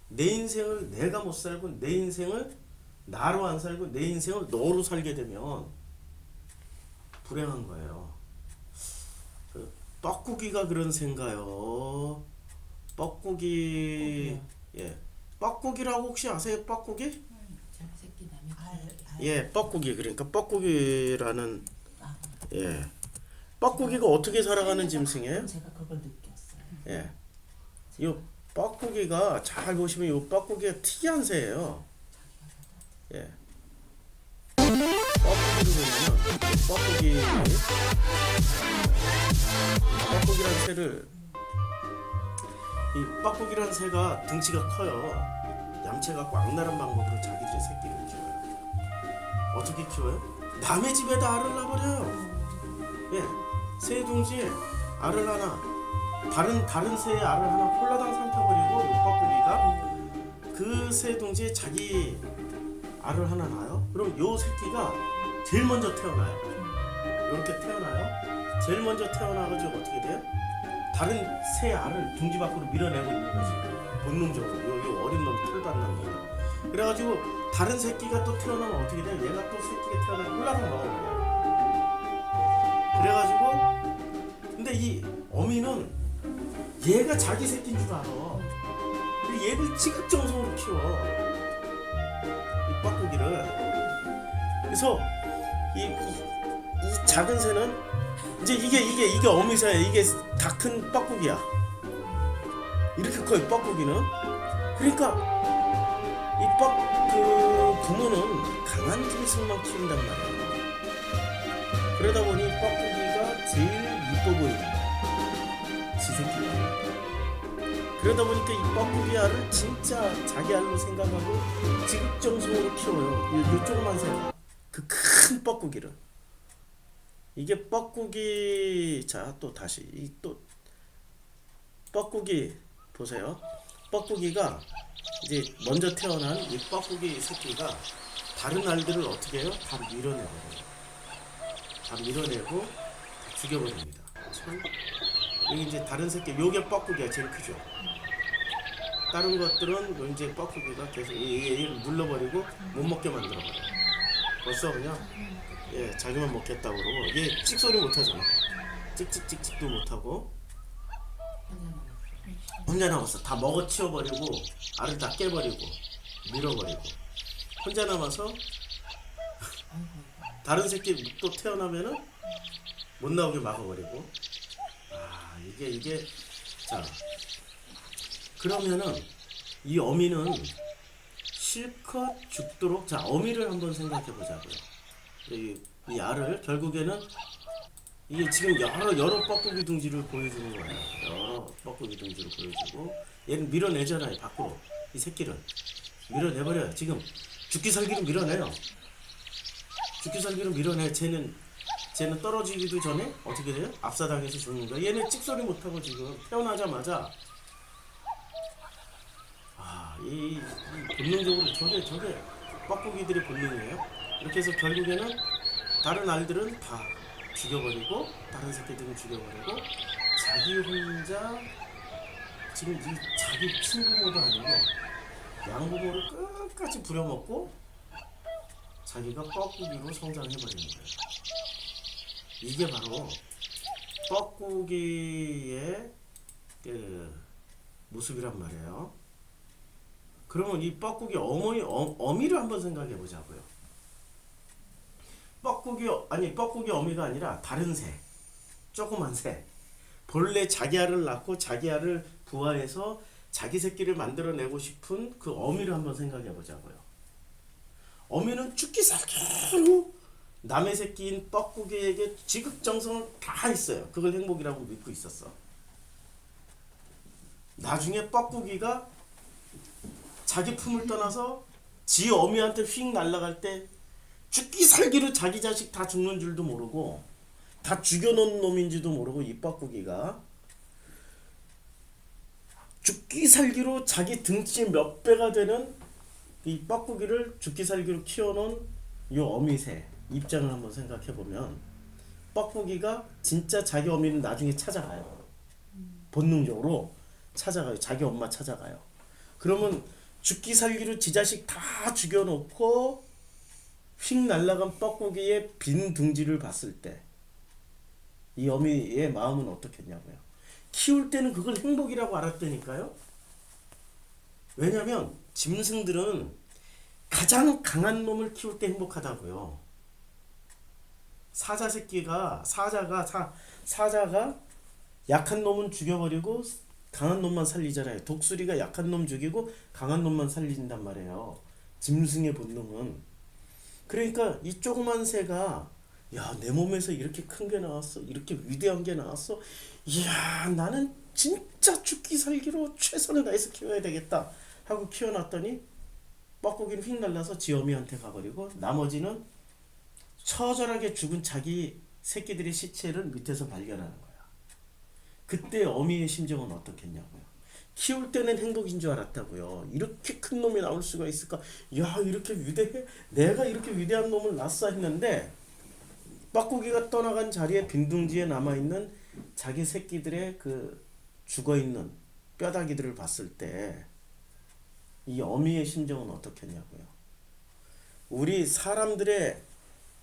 내 인생을 내가 못 살고, 내 인생을 나로 안 살고, 내 인생을 너로 살게 되면 불행한 거예요. 뻐꾸기가 그런 새인가요? 뻐꾸기. 예. 뻐꾸기라고 혹시 아세요? 뻐꾸기? 새끼 남의 예, 뻐꾸기. 그러니까 뻐꾸기라는, 예. 뻐꾸기가 어떻게 살아가는 짐승이에요? 제가 그걸 느꼈어요. 예. 이 뻐꾸기가 잘 보시면 이 뻐꾸기가 특이한 새예요. 예. 뻐꾸기를 보면은 뻐꾸기라는 새를, 이 뻐꾸기라는 새가 등치가 커요. 양채가 꽝나란 방법으로 자기들의 새끼를 키워요. 어떻게 키워요? 남의 집에다 알을 낳아버려요. 예. 새 둥지에 알을 하나, 다른 새의 알을 하나 홀라당 삼켜버리고, 이 뻐꾸기가 그 새 둥지에 자기 알을 하나 낳아요. 그럼 요 새끼가 제일 먼저 태어나요. 이렇게 태어나요. 제일 먼저 태어나가지고 어떻게 돼요? 다른 새 알을 둥지 밖으로 밀어내고 있는 거지. 본능적으로. 요 어린 놈 털 받는 거. 그래가지고 다른 새끼가 또 태어나면 어떻게 돼? 얘가 또 새끼가 태어나면 홀라당 먹어버려. 그래가지고 근데 이 어미는 얘가 자기 새끼인 줄 알아. 근데 얘를 지극정성으로 키워, 이 뻐꾸기를. 그래서 이 작은 새는 이제 이게 어미새야. 이게 다 큰 뻐꾸기야. 이렇게 커요, 뻐꾸기는. 그러니까 그 부모는 강한 짐승만 키운단 말이야. 그러다 보니 뻐꾸기가 제일 이뻐 보이는 지 새끼가. 그러다 보니까 이 뻐꾸기 알을 진짜 자기 알로 생각하고 지극정성으로 키워요. 요 조그만 새가, 그 큰 뻐꾸기를. 이게 뻐꾸기. 자, 또 다시 또 뻐꾸기 보세요. 뻐꾸기가 이제 먼저 태어난 이 뻐꾸기 새끼가 다른 알들을 어떻게 해요? 다 밀어내버려요. 다 밀어내고 다 죽여버립니다. 참. 여기 이제 다른 새끼, 요게 뻐꾸기가 제일 크죠. 다른 것들은 이제 뻐꾸기가 계속 얘를 눌러버리고 못 먹게 만들어버려요. 벌써 그냥 자기만 먹겠다고 그러고, 얘 찍소리 못하잖아. 찍찍찍찍도 못하고 혼자 남았어. 다 먹어치워버리고 알을 다 깨버리고 밀어버리고 혼자 남아서 다른 새끼 또 태어나면은 못 나오게 막아버리고. 이게 자, 그러면은 이 어미는 실컷 죽도록, 자, 어미를 한번 생각해 보자고요. 이 알을 결국에는 이게 지금 여러 뻐꾸기 둥지를 보여주는 거예요. 여러 뻐꾸기 둥지를 보여주고 얘는 밀어내잖아요. 밖으로 이 새끼를 밀어내버려요. 지금 죽기 살기로 밀어내요. 죽기 살기로 밀어내. 쟤는 떨어지기도 전에 어떻게 돼요? 압사당해서 죽는 거야. 얘는 찍소리 못하고 지금 태어나자마자 이 본능적으로 저게 뻐꾸기들의 본능이에요. 이렇게 해서 결국에는 다른 알들은 다 죽여버리고 다른 새끼들은 죽여버리고 자기 혼자 지금 이 자기 친부모도 아니고 양부모를 끝까지 부려먹고 자기가 뻐꾸기로 성장해버리는 거예요. 이게 바로 뻐꾸기의 그 모습이란 말이에요. 그러면 이 뻐꾸기 어미를 한번 생각해 보자고요. 뻐꾸기 어미가 아니라 다른 새, 조그만 새, 본래 자기 알을 낳고 자기 알을 부화해서 자기 새끼를 만들어내고 싶은 그 어미를 한번 생각해 보자고요. 어미는 죽기 살기로 남의 새끼인 뻐꾸기에게 지극정성을 다 했어요. 그걸 행복이라고 믿고 있었어. 나중에 뻐꾸기가 자기 품을 떠나서 지 어미한테 휙 날아갈 때 죽기 살기로 자기 자식 다 죽는 줄도 모르고 다 죽여놓은 놈인지도 모르고 이 뻐꾸기가 죽기 살기로 자기 등치 몇 배가 되는 이 뻐꾸기를 죽기 살기로 키워놓은 이 어미새 입장을 한번 생각해보면 뻐꾸기가 진짜 자기 어미는 나중에 찾아가요. 본능적으로 찾아가요. 자기 엄마 찾아가요. 그러면 죽기 살기로 지 자식 다 죽여놓고 휙 날아간 뻐꾸기의 빈 둥지를 봤을 때 이 어미의 마음은 어떻겠냐고요. 키울 때는 그걸 행복이라고 알았다니까요. 왜냐면 짐승들은 가장 강한 놈을 키울 때 행복하다고요. 사자가 약한 놈은 죽여버리고 강한 놈만 살리잖아요. 독수리가 약한 놈 죽이고 강한 놈만 살린단 말이에요. 짐승의 본능은. 그러니까 이 조그만 새가 야, 내 몸에서 이렇게 큰 게 나왔어, 이렇게 위대한 게 나왔어, 이야, 나는 진짜 죽기 살기로 최선을 다해서 키워야 되겠다 하고 키워놨더니 뻐꾸기는 휙 날라서 지 어미한테 가버리고 나머지는 처절하게 죽은 자기 새끼들의 시체를 밑에서 발견하는 거야. 그때 어미의 심정은 어떻겠냐고요. 키울 때는 행복인 줄 알았다고요. 이렇게 큰 놈이 나올 수가 있을까? 야, 이렇게 위대해? 내가 이렇게 위대한 놈을 낳았어 했는데 뻐꾸기가 떠나간 자리에 빈둥지에 남아있는 자기 새끼들의 그 죽어있는 뼈다귀들을 봤을 때 이 어미의 심정은 어떻겠냐고요. 우리 사람들의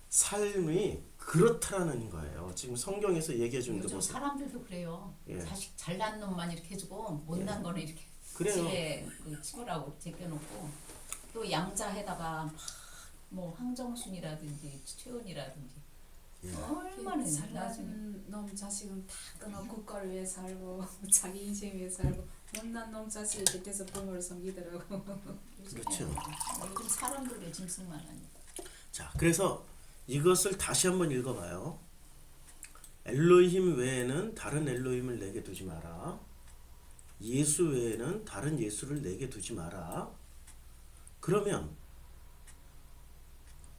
삶이 그렇다라는 거예요. 지금 성경에서 얘기해 주는 게 요즘 보세요. 사람들도 그래요. 예. 자식 잘난 놈만 이렇게 해주고 못난 거는 이렇게 그래요. 집에 그 치우라고 제껴놓고 또 양자에다가 막 뭐 황정순이라든지 최은이라든지 얼마나 나중에 잘난 놈 자식은 다 끊어 국가를 위해 살고 자기 인생 위해 살고 못난 놈 자식을 곁에서 부모를 섬기더라고. 그렇죠. 요즘 사람들의 짐승만 하니까. 자, 그래서 이것을 다시 한번 읽어봐요. 엘로힘 외에는 다른 엘로힘을 내게 두지 마라. 예수 외에는 다른 예수를 내게 두지 마라. 그러면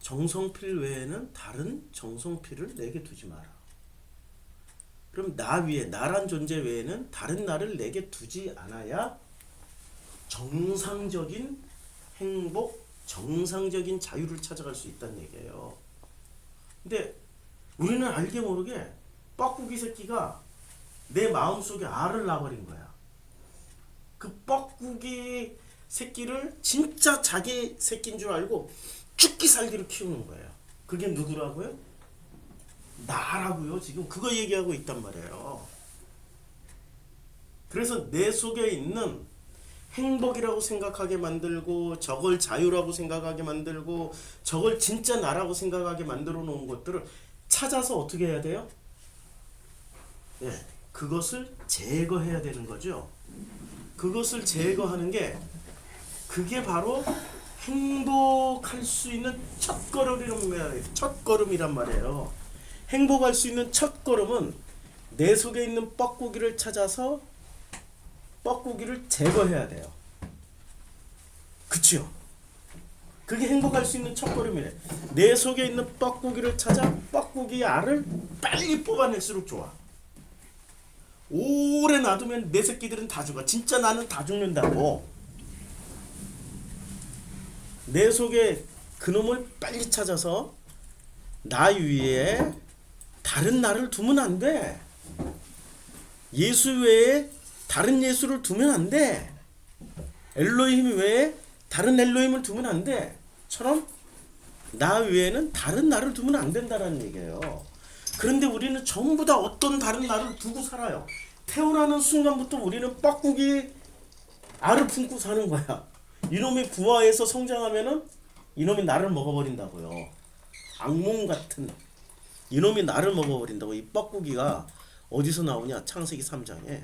정성필 외에는 다른 정성필을 내게 두지 마라. 그럼 나 위에, 나란 존재 외에는 다른 나를 내게 두지 않아야 정상적인 행복, 정상적인 자유를 찾아갈 수 있다는 얘기예요. 근데 우리는 알게 모르게 뻐꾸기 새끼가 내 마음속에 알을 낳아버린 거야. 그 뻐꾸기 새끼를 진짜 자기 새끼인 줄 알고 죽기 살기로 키우는 거예요. 그게 누구라고요? 나라고요. 지금 그거 얘기하고 있단 말이에요. 그래서 내 속에 있는 행복이라고 생각하게 만들고 저걸 자유라고 생각하게 만들고 저걸 진짜 나라고 생각하게 만들어 놓은 것들을 찾아서 어떻게 해야 돼요? 예, 그것을 제거해야 되는 거죠. 그것을 제거하는 게 그게 바로 행복할 수 있는 첫걸음이란 말이에요. 행복할 수 있는 첫걸음은 내 속에 있는 뻐꾸기를 찾아서 뻐꾸기를 제거해야 돼요. 그치요? 그게 행복할 수 있는 첫걸음이래. 내 속에 있는 뻐꾸기를 찾아 뻐꾸기의 알을 빨리 뽑아낼수록 좋아. 오래 놔두면 내 새끼들은 다 죽어. 진짜 나는 다 죽는다고. 내 속에 그놈을 빨리 찾아서 나 위에 다른 나를 두면 안 돼. 예수 외에 다른 예수를 두면 안 돼. 엘로힘 외에 다른 엘로힘을 두면 안 돼. 처럼 나 외에는 다른 나를 두면 안 된다는 얘기예요. 그런데 우리는 전부 다 어떤 다른 나를 두고 살아요. 태어나는 순간부터 우리는 뻐꾸기 알을 품고 사는 거야. 이놈이 부화해서 성장하면은 이놈이 나를 먹어버린다고요. 악몽 같은 이놈이 나를 먹어버린다고. 이 뻐꾸기가 어디서 나오냐? 창세기 3장에.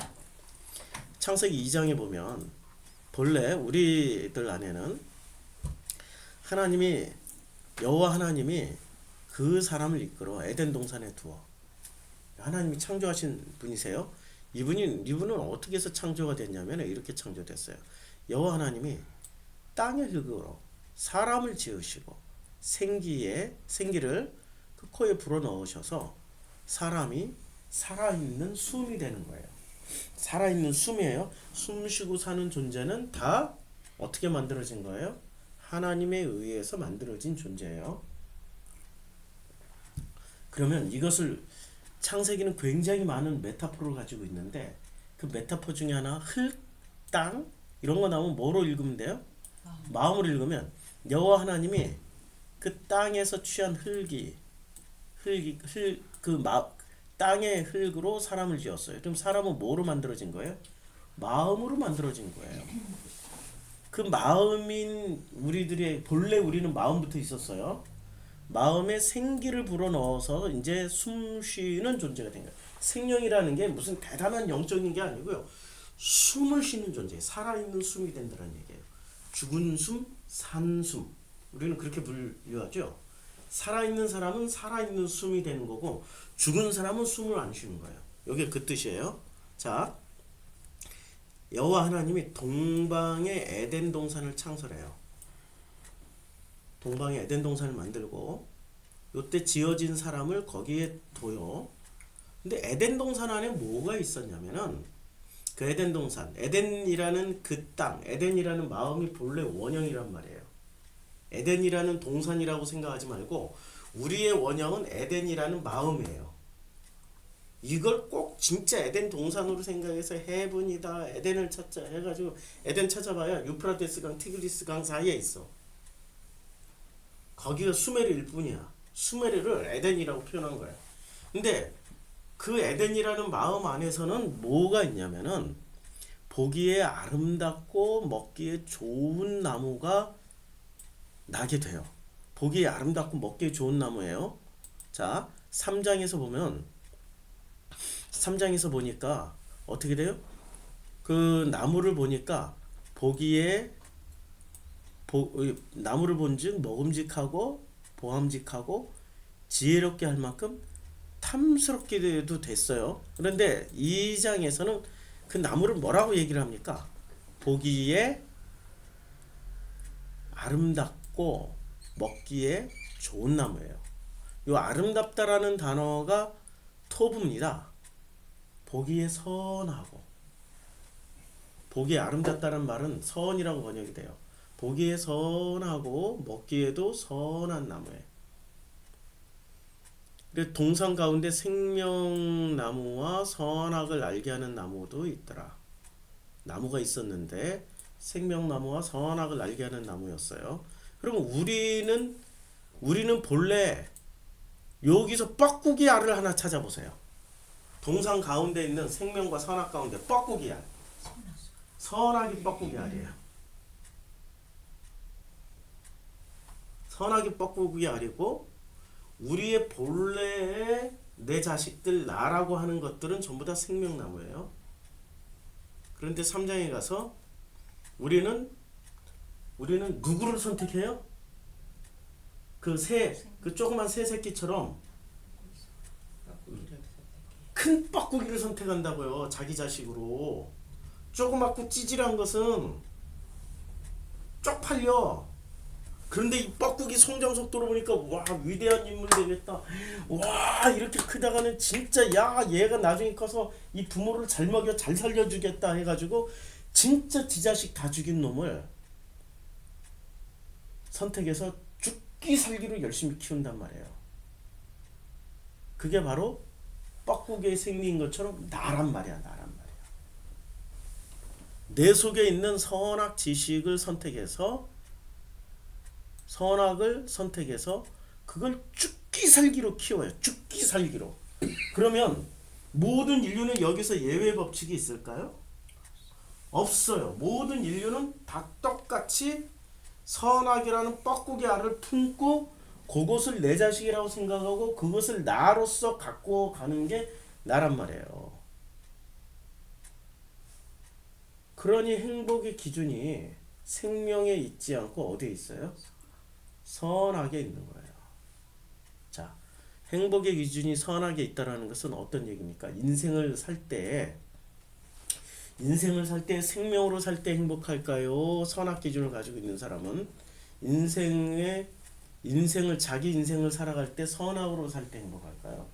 창세기 2장에 보면 본래 우리들 안에는 하나님이 여호와 하나님이 그 사람을 이끌어 에덴 동산에 두어. 하나님이 창조하신 분이세요. 이분은 어떻게 해서 창조가 됐냐면 이렇게 창조됐어요. 여호와 하나님이 땅의 흙으로 사람을 지으시고 생기를 그 코에 불어 넣으셔서 사람이 살아있는 숨이 되는 거예요. 살아있는 숨이에요. 숨 쉬고 사는 존재는 다 어떻게 만들어진 거예요? 하나님에 의해서 만들어진 존재예요. 그러면 이것을 창세기는 굉장히 많은 메타포를 가지고 있는데 그 메타포 중에 하나 흙, 땅 이런 거 나오면 뭐로 읽으면 돼요? 마음으로 읽으면 여호와 하나님이 그 땅에서 취한 땅의 흙으로 사람을 지었어요. 그럼 사람은 뭐로 만들어진 거예요? 마음으로 만들어진 거예요. 그 마음인 우리들의 본래 우리는 마음부터 있었어요. 마음에 생기를 불어넣어서 이제 숨 쉬는 존재가 된 거예요. 생명이라는 게 무슨 대단한 영적인 게 아니고요. 숨을 쉬는 존재, 살아있는 숨이 된다는 얘기예요. 죽은 숨, 산 숨. 우리는 그렇게 분류하죠. 살아있는 사람은 살아있는 숨이 되는 거고 죽은 사람은 숨을 안 쉬는 거예요. 이게 그 뜻이에요. 자, 여호와 하나님이 동방의 에덴 동산을 창설해요. 동방의 에덴 동산을 만들고 요때 지어진 사람을 거기에 둬요. 근데 에덴 동산 안에 뭐가 있었냐면은 그 에덴 동산, 에덴이라는 그 땅, 에덴이라는 마음이 본래 원형이란 말이에요. 에덴이라는 동산이라고 생각하지 말고 우리의 원형은 에덴이라는 마음이에요. 이걸 꼭 진짜 에덴 동산으로 생각해서 헤븐이다, 에덴을 찾자 해가지고 에덴 찾아봐야 유프라테스강, 티그리스강 사이에 있어. 거기가 수메르일 뿐이야. 수메르를 에덴이라고 표현한 거야. 근데 그 에덴이라는 마음 안에서는 뭐가 있냐면은 보기에 아름답고 먹기에 좋은 나무가 나게 돼요. 보기에 아름답고 먹기에 좋은 나무예요. 자, 3장에서 보면 3장에서 보니까 어떻게 돼요? 그 나무를 보니까 보기에 나무를 본즉 먹음직하고 보암직하고 지혜롭게 할 만큼 탐스럽게도 됐어요. 그런데 2장에서는 그 나무를 뭐라고 얘기를 합니까? 보기에 아름답고 먹기에 좋은 나무예요. 이 아름답다라는 단어가 토부입니다. 보기에 선하고, 보기에 아름답다는 말은 선이라고 번역이 돼요. 보기에 선하고 먹기에도 선한 나무예요. 동산 가운데 생명나무와 선악을 알게 하는 나무도 있더라. 나무가 있었는데 생명나무와 선악을 알게 하는 나무였어요. 그럼 우리는 본래 여기서 뻐꾸기 알을 하나 찾아보세요. 동산 가운데 있는 생명과 선악 가운데 뻐꾸기 알. 선악이 뻐꾸기 알이에요. 선악이 뻐꾸기 알이고, 우리의 본래의 내 자식들, 나라고 하는 것들은 전부 다 생명나무예요. 그런데 3장에 가서 우리는 누구를 선택해요? 그 조그만 새 새끼처럼 큰 뻐꾸기를 선택한다고요. 자기 자식으로. 조그맣고 찌질한 것은 쪽팔려. 그런데 이 뻐꾸기 성장 속도로 보니까 와, 위대한 인물 되겠다. 와, 이렇게 크다가는 진짜 야, 얘가 나중에 커서 이 부모를 잘 먹여 잘 살려주겠다 해가지고 진짜 지 자식 다 죽인 놈을 선택해서 죽기 살기로 열심히 키운단 말이에요. 그게 바로 뻐꾸기의 생리인 것처럼 나란 말이야. 내 속에 있는 선악 지식을 선택해서 그걸 죽기 살기로 키워요. 죽기 살기로. 그러면 모든 인류는 여기서 예외 법칙이 있을까요? 없어요. 모든 인류는 다 똑같이 선악이라는 뻐꾸기 알을 품고 그것을 내 자식이라고 생각하고 그것을 나로서 갖고 가는 게 나란 말이에요. 그러니 행복의 기준이 생명에 있지 않고 어디에 있어요? 선악에 있는 거예요. 자, 행복의 기준이 선악에 있다라는 것은 어떤 얘기입니까? 인생을 살 때 생명으로 살 때 행복할까요? 선악 기준을 가지고 있는 사람은 자기 인생을 살아갈 때 선악으로 살 때 행복할까요?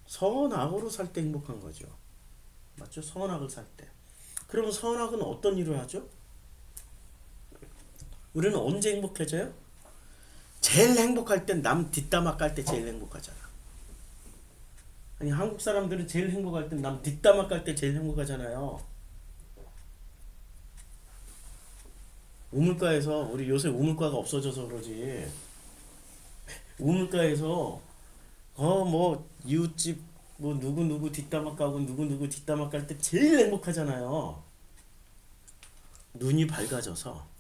선악으로 살 때 행복한 거죠. 맞죠? 선악을 살 때. 그러면 선악은 어떤 일을 하죠? 우리는 언제 행복해져요? 제일 행복할 때 남 뒷담화 깔 때 제일 행복하잖아. 아니, 한국 사람들은 제일 행복할 때 남 뒷담화 깔 때 제일 행복하잖아요. 우물가에서, 우리 요새 우물가가 없어져서 그러지, 우물가에서 이웃집 누구 뒷담화 까고 누구 뒷담화 깔 때 제일 행복하잖아요. 눈이 밝아져서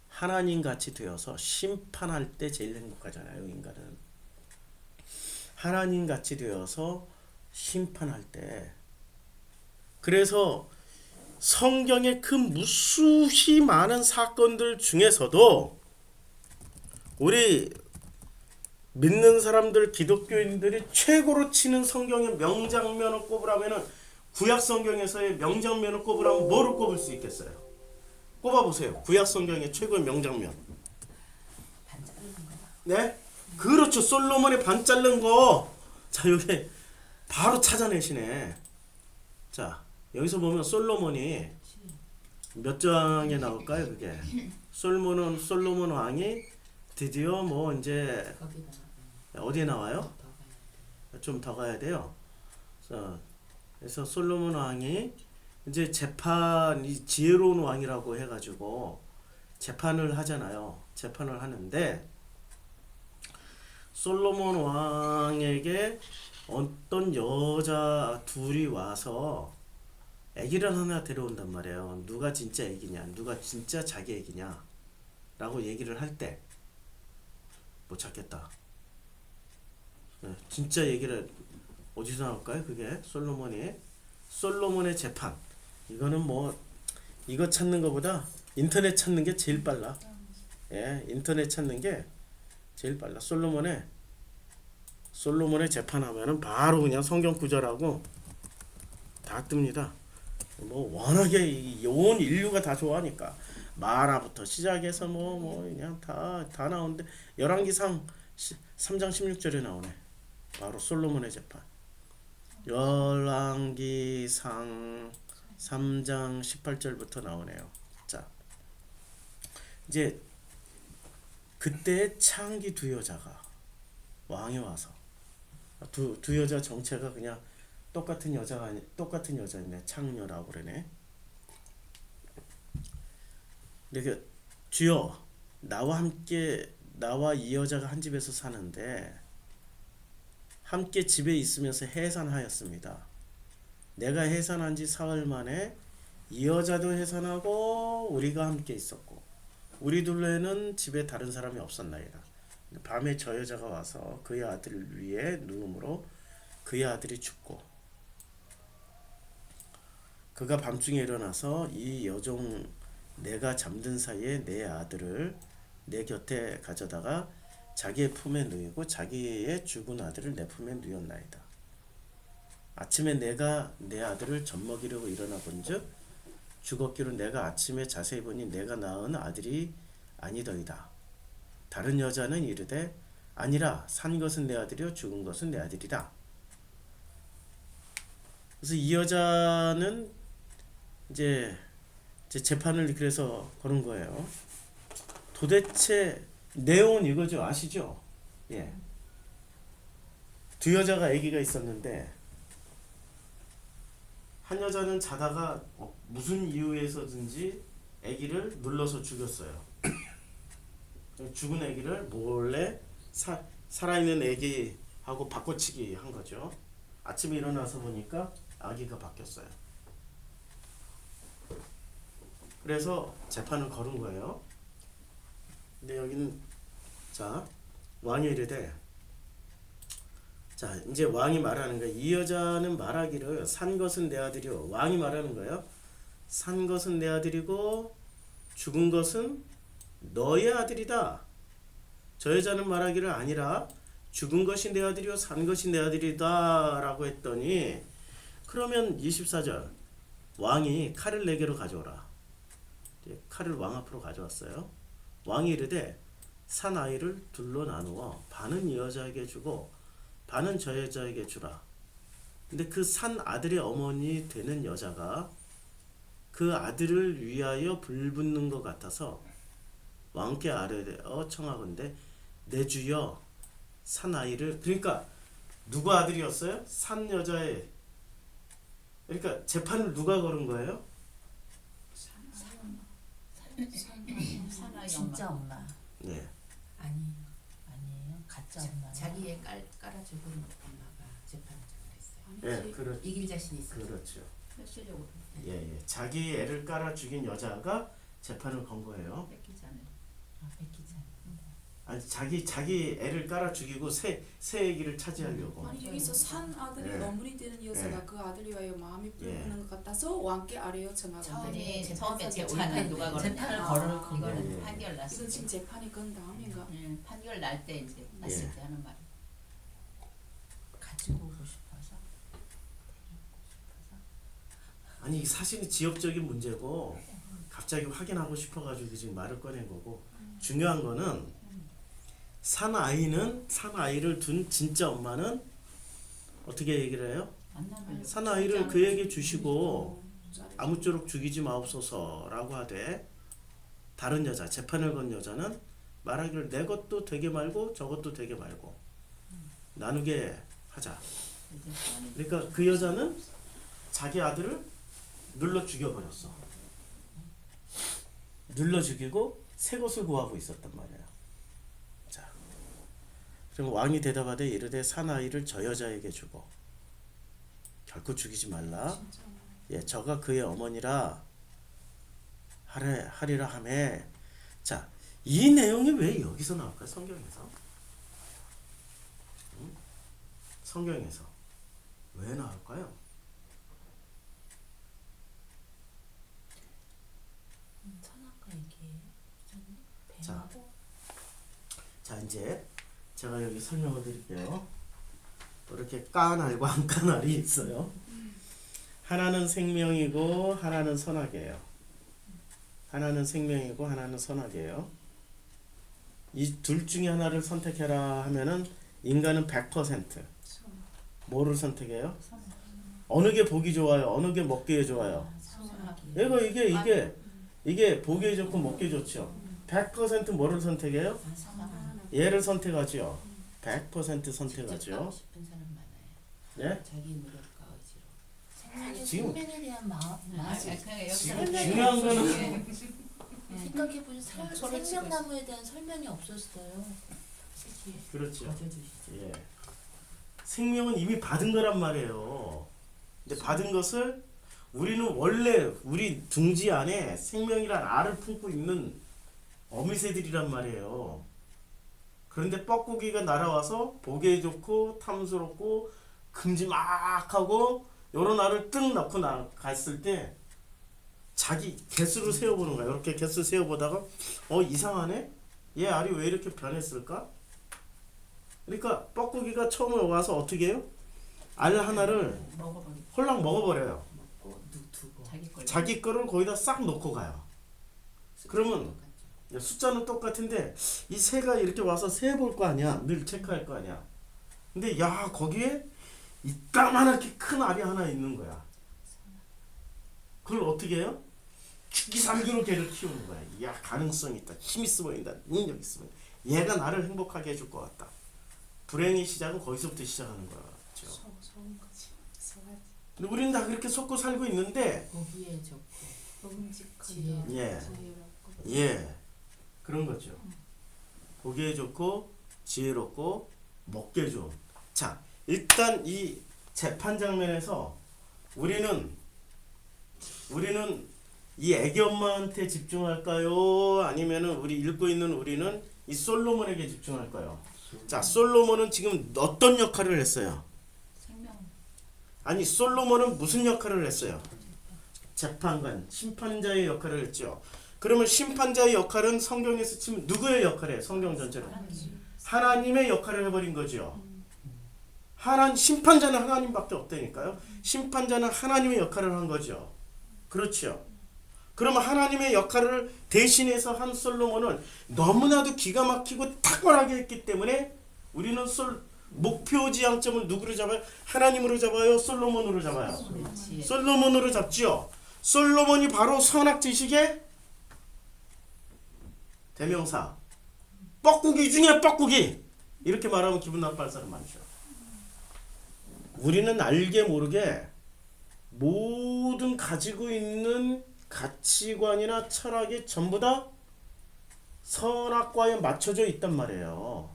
하나님 같이 되어서 심판할 때 제일 행복하잖아요. 인간은 하나님 같이 되어서 심판할 때. 그래서 성경의 그 무수히 많은 사건들 중에서도 우리 믿는 사람들, 기독교인들이 최고로 치는 성경의 명장면을 꼽으라면은, 구약 성경에서의 명장면을 꼽으라면 뭐를 꼽을 수 있겠어요? 꼽아보세요. 구약 성경의 최고의 명장면. 반 자르는 거야. 네? 그렇죠. 솔로몬의 반 자른 거. 자, 여기 바로 찾아내시네. 자, 여기서 보면 솔로몬이 몇 장에 나올까요? 그게 솔로몬 왕이 드디어 이제 거기다 어디에 나와요? 더 가야 돼. 좀 더 가야 돼요. 그래서 솔로몬 왕이 이제 이 지혜로운 왕이라고 해가지고 재판을 하잖아요. 재판을 하는데 솔로몬 왕에게 어떤 여자 둘이 와서 아기를 하나 데려온단 말이에요. 누가 진짜 아기냐, 누가 진짜 자기 아기냐 라고 얘기를 할 때 못 찾겠다. 진짜 얘기를 어디서 나올까요? 그게 솔로몬의 재판. 이거는 뭐 이거 찾는 것보다 인터넷 찾는 게 제일 빨라. 예, 인터넷 찾는 게 제일 빨라. 솔로몬의 재판하면은 바로 그냥 성경 구절하고 다 뜹니다. 뭐 워낙에 온 인류가 다 좋아하니까 마라부터 시작해서 뭐 그냥 다 나오는데 열왕기상 3장 16절에 나오네. 바로 솔로몬의 재판. 열왕기상 3장 18절부터 나오네요. 자, 이제 그때 창기 두 여자가 왕이 와서 두 여자 정체가 그냥 똑같은 여자네. 창녀라고 그러네. 이렇게 주여 나와 이 여자가 한 집에서 사는데 함께 집에 있으면서 해산하였습니다. 내가 해산한 지 사흘 만에 이 여자도 해산하고 우리가 함께 있었고 우리 둘레는 집에 다른 사람이 없었나이다. 밤에 저 여자가 와서 그의 아들을 위해 누움으로 그의 아들이 죽고 그가 밤중에 일어나서 이 여종 내가 잠든 사이에 내 아들을 내 곁에 가져다가 자기의 품에 누이고 자기의 죽은 아들을 내 품에 누였나이다. 아침에 내가 내 아들을 젖먹이려고 일어나 본즉 죽었기로 내가 아침에 자세히 보니 내가 낳은 아들이 아니더이다. 다른 여자는 이르되 아니라 산 것은 내 아들이요 죽은 것은 내 아들이다. 그래서 이 여자는 이제 재판을 그래서 거는 거예요. 도대체 내용은 이거죠. 아시죠? 예. 두 여자가 아기가 있었는데 한 여자는 자다가 무슨 이유에서든지 아기를 눌러서 죽였어요. 죽은 아기를 몰래 살아있는 아기하고 바꿔치기 한 거죠. 아침에 일어나서 보니까 아기가 바뀌었어요. 그래서 재판을 걸은 거예요. 근데 여기는 자 왕이 이르되 자 이제 왕이 말하는 거예요. 이 여자는 말하기를 산 것은 내 아들이요. 왕이 말하는 거예요. 산 것은 내 아들이고 죽은 것은 너의 아들이다. 저 여자는 말하기를 아니라 죽은 것이 내 아들이요 산 것이 내 아들이다 라고 했더니 그러면 24절 왕이 칼을 내게로 가져오라. 칼을 왕 앞으로 가져왔어요. 왕이 이르되 산 아이를 둘로 나누어 반은 이 여자에게 주고 반은 저 여자에게 주라. 근데 그 산 아들의 어머니 되는 여자가 그 아들을 위하여 불붙는 것 같아서 왕께 아뢰어 청하건대 내 주여 산 아이를 그러니까 누구 아들이었어요? 산 여자의 그러니까 재판을 누가 걸은 거예요? 사나이 진짜 엄마. 엄마 네. 아니에요 가짜 엄마 자기의 깔아주고 엄마가 재판을 했어요. 예, 이길 자신 있어. 그렇죠. 현실적으로 예. 자기 애를 깔아 죽인 여자가 재판을 건 거예요. 뺏기잖아요. 뺏기잖아. 아니 자기 애를 깔아 죽이고 새 애기를 차지하려고. 아니 여기서 산 아들이 예. 어머니 되는 여자가 예. 그 아들을 위하여 마음이 예. 불붙는 것 같아서 왕께 아뢰어 청하건대. 처음에 재판을 누가 걸었냐? 재판을 걸을 이거는 예. 판결 났을 이건 때. 지금 재판이 건 다음인가? 판결 날 때 이제 났을 때 하는 말. 가지고 오고 싶어서. 아니 사실은 지역적인 문제고 갑자기 확인하고 싶어가지고 지금 말을 꺼낸 거고 중요한 거는 산 아이를 둔 진짜 엄마는 어떻게 얘기를 해요? 산 아이를 그에게 주시고 아무쪼록 죽이지 마옵소서라고 하되 다른 여자 재판을 건 여자는 말하기를 내 것도 되게 말고 저것도 되게 말고 나누게 하자 유재수 아니. 그러니까 그 여자는 자기 아들을 눌러 죽여버렸어. 눌러 죽이고 새 것을 구하고 있었단 말이야. 자, 그럼 왕이 대답하되 이르되 사나이를 저 여자에게 주고 결코 죽이지 말라. 예, 저가 그의 어머니라 하리라 하매. 자, 이 내용이 왜 여기서 나올까요? 성경에서? 응? 성경에서 왜 나올까요? 선악과 얘기예요. 자. 뱀하고 자, 이제 제가 여기 설명을 드릴게요. 이렇게 깐알과 안 깐알이 있어요. 하나는 생명이고 하나는 선악이에요. 하나는 생명이고 하나는 선악이에요. 이 둘 중에 하나를 선택해라 하면은 인간은 100% 뭐를 선택해요? 어느 게 보기 좋아요? 어느 게 먹기에 좋아요? 선악이. 이게 보기에 좋고 먹기에 좋죠. 100% 뭐를 선택해요? 선악. 얘를 선택하죠. 100% 직접 선택하죠. 하고 싶은 사람 많아요. 예? 자기 노력과 의지로. 생명에 지금- 생명에 대한 마음이 중요한 거는 생각해보니 서로 생명나무에 대한 설명이 없었어요. 솔직히 그렇죠. 거저주시죠. 예. 생명은 이미 받은 거란 말이에요. 근데 받은 것을 우리는 원래 우리 둥지 안에 생명이란 알을 품고 있는 어미새들이란 말이에요. 그런데 뻐꾸기가 날아와서 보기에 좋고 탐스럽고 큼지막하고 요런 알을 뜩 넣고 갔을 때 자기 개수를 세어보는 거야. 이렇게 개수 세어보다가 이상하네? 얘 알이 왜 이렇게 변했을까? 그러니까 뻐꾸기가 처음에 와서 어떻게 해요? 알 하나를 먹어버리고 홀랑 먹어버려요. 두고 자기 걸. 자기 거를 거기다 싹 놓고 가요. 그러면 숫자는 똑같은데 이 새가 이렇게 와서 세볼 거 아니야. 늘 체크할 거 아니야. 근데 야, 거기에 이따만하게 큰 알이 하나 있는 거야. 그걸 어떻게 해요? 죽기살기로 걔를 키우는 거야. 야, 가능성이 있다. 힘이 있어 보인다. 능력 있어 보인다. 얘가 나를 행복하게 해줄 것 같다. 불행의 시작은 거기서부터 시작하는 거야. 그렇죠? 좋은 거지. 소화지. 근데 우리는 다 그렇게 속고 살고 있는데 보기에 좋고 먹음직하다. 예. 지혜롭고. 예, 그런 거죠. 보기에 좋고 지혜롭고 먹게 좋은. 자, 일단 이 재판 장면에서 우리는 이 애기 엄마한테 집중할까요? 아니면은 우리 읽고 있는 우리는 이 솔로몬에게 집중할까요? 자, 솔로몬은 지금 어떤 역할을 했어요? 생명. 아니, 솔로몬은 무슨 역할을 했어요? 재판관, 심판자의 역할을 했죠. 그러면 심판자의 역할은 성경에서 치면 누구의 역할이에요? 성경 전체로 하나님의 역할을 해버린 거죠. 심판자는 하나님밖에 없다니까요. 심판자는 하나님의 역할을 한 거죠. 그렇죠. 그러면 하나님의 역할을 대신해서 한 솔로몬은 너무나도 기가 막히고 탁월하게 했기 때문에 우리는 목표 지향점을 누구로 잡아요? 하나님으로 잡아요? 솔로몬으로 잡아요? 지혜. 솔로몬으로 잡지요. 솔로몬이 바로 선악 지식의 대명사. 뻐꾸기 중에 뻐꾸기. 이렇게 말하면 기분 나빠할 사람 많죠. 우리는 알게 모르게 모든 가지고 있는 가치관이나 철학이 전부 다 선악과에 맞춰져 있단 말이에요.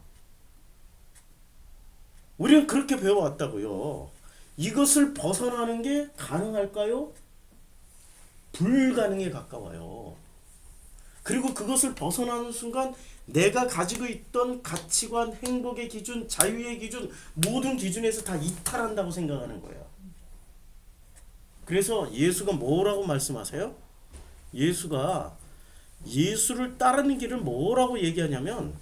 우리는 그렇게 배워왔다고요. 이것을 벗어나는 게 가능할까요? 불가능에 가까워요. 그리고 그것을 벗어나는 순간 내가 가지고 있던 가치관, 행복의 기준, 자유의 기준, 모든 기준에서 다 이탈한다고 생각하는 거예요. 그래서 예수가 뭐라고 말씀하세요? 예수가 예수를 따르는 길을 뭐라고 얘기하냐면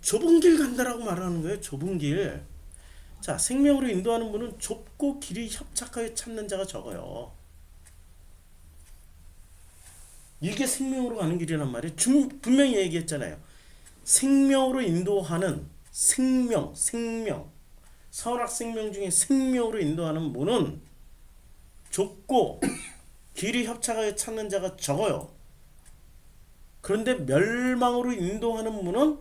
좁은 길 간다라고 말하는 거예요. 좁은 길. 자, 생명으로 인도하는 분은 좁고 길이 협착하여 찾는 자가 적어요. 이게 생명으로 가는 길이란 말이에요. 분명히 얘기했잖아요. 생명으로 인도하는 생명, 선악 생명 중에 생명으로 인도하는 문은 좁고 길이 협착하여 찾는 자가 적어요. 그런데 멸망으로 인도하는 문은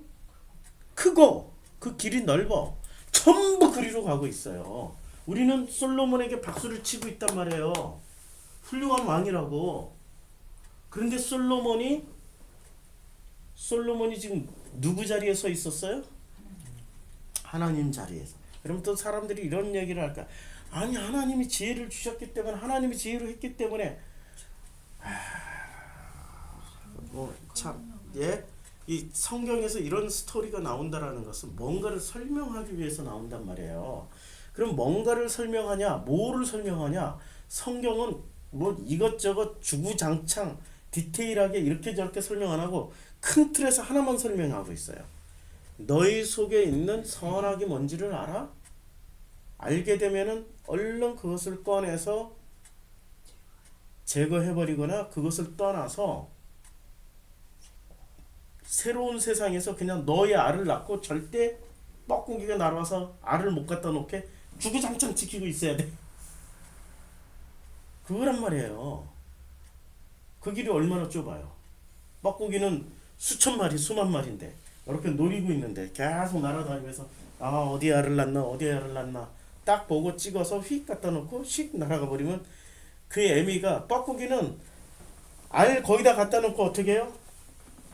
크고 그 길이 넓어. 전부 그리로 가고 있어요. 우리는 솔로몬에게 박수를 치고 있단 말이에요. 훌륭한 왕이라고. 그런데 솔로몬이 지금 누구 자리에 서 있었어요? 하나님 자리에서. 그럼 또 사람들이 이런 얘기를 할까? 아니 하나님이 지혜를 주셨기 때문에, 하나님이 지혜로 했기 때문에 이 성경에서 이런 스토리가 나온다라는 것은 뭔가를 설명하기 위해서 나온단 말이에요. 그럼 뭔가를 설명하냐, 뭐를 설명하냐? 성경은 뭐 이것저것 주구장창 디테일하게 이렇게 저렇게 설명 안 하고 큰 틀에서 하나만 설명하고 있어요. 너희 속에 있는 선악이 뭔지를 알아? 알게 되면은 얼른 그것을 꺼내서 제거해버리거나 그것을 떠나서 새로운 세상에서 그냥 너의 알을 낳고 절대 뻐꾸기가 날아와서 알을 못 갖다 놓게 주구장창 지키고 있어야 돼. 그거란 말이에요. 그 길이 얼마나 좁아요. 뻐꾸기는 수천 마리, 수만 마리인데 이렇게 노리고 있는데 계속 날아다니면서 어디에 알을 낳나 어디에 알을 낳나 딱 보고 찍어서 휙 갖다 놓고 휙 날아가 버리면 그 애미가, 뻐꾸기는 알 거기다 갖다 놓고 어떻게 해요?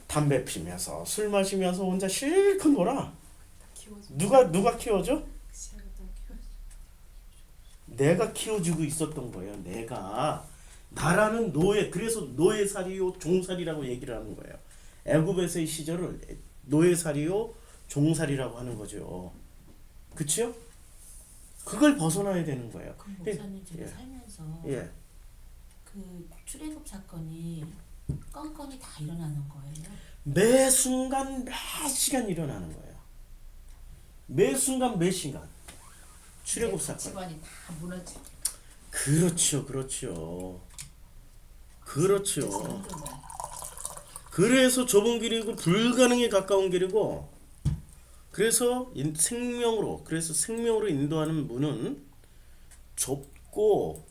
담배 피면서 술 마시면서 혼자 실컷 놀아. 누가 키워줘? 내가 키워주고 있었던 거예요. 나라는 노예, 그래서 노예살이요 종살이라고 얘기를 하는 거예요. 애굽에서의 시절을 노예살이요 종살이라고 하는 거죠. 그렇죠? 그걸 벗어나야 되는 거예요. 그럼 목사님 제가 살면서 그 출애굽 사건이 건건이 다 일어나는 거예요? 매 순간 매 시간 일어나는 거예요. 매 순간 매 시간 출애굽 사건. 집안이 다 무너져. 그렇죠. 그래서 좁은 길이고 불가능에 가까운 길이고, 그래서 생명으로 인도하는 문은 좁고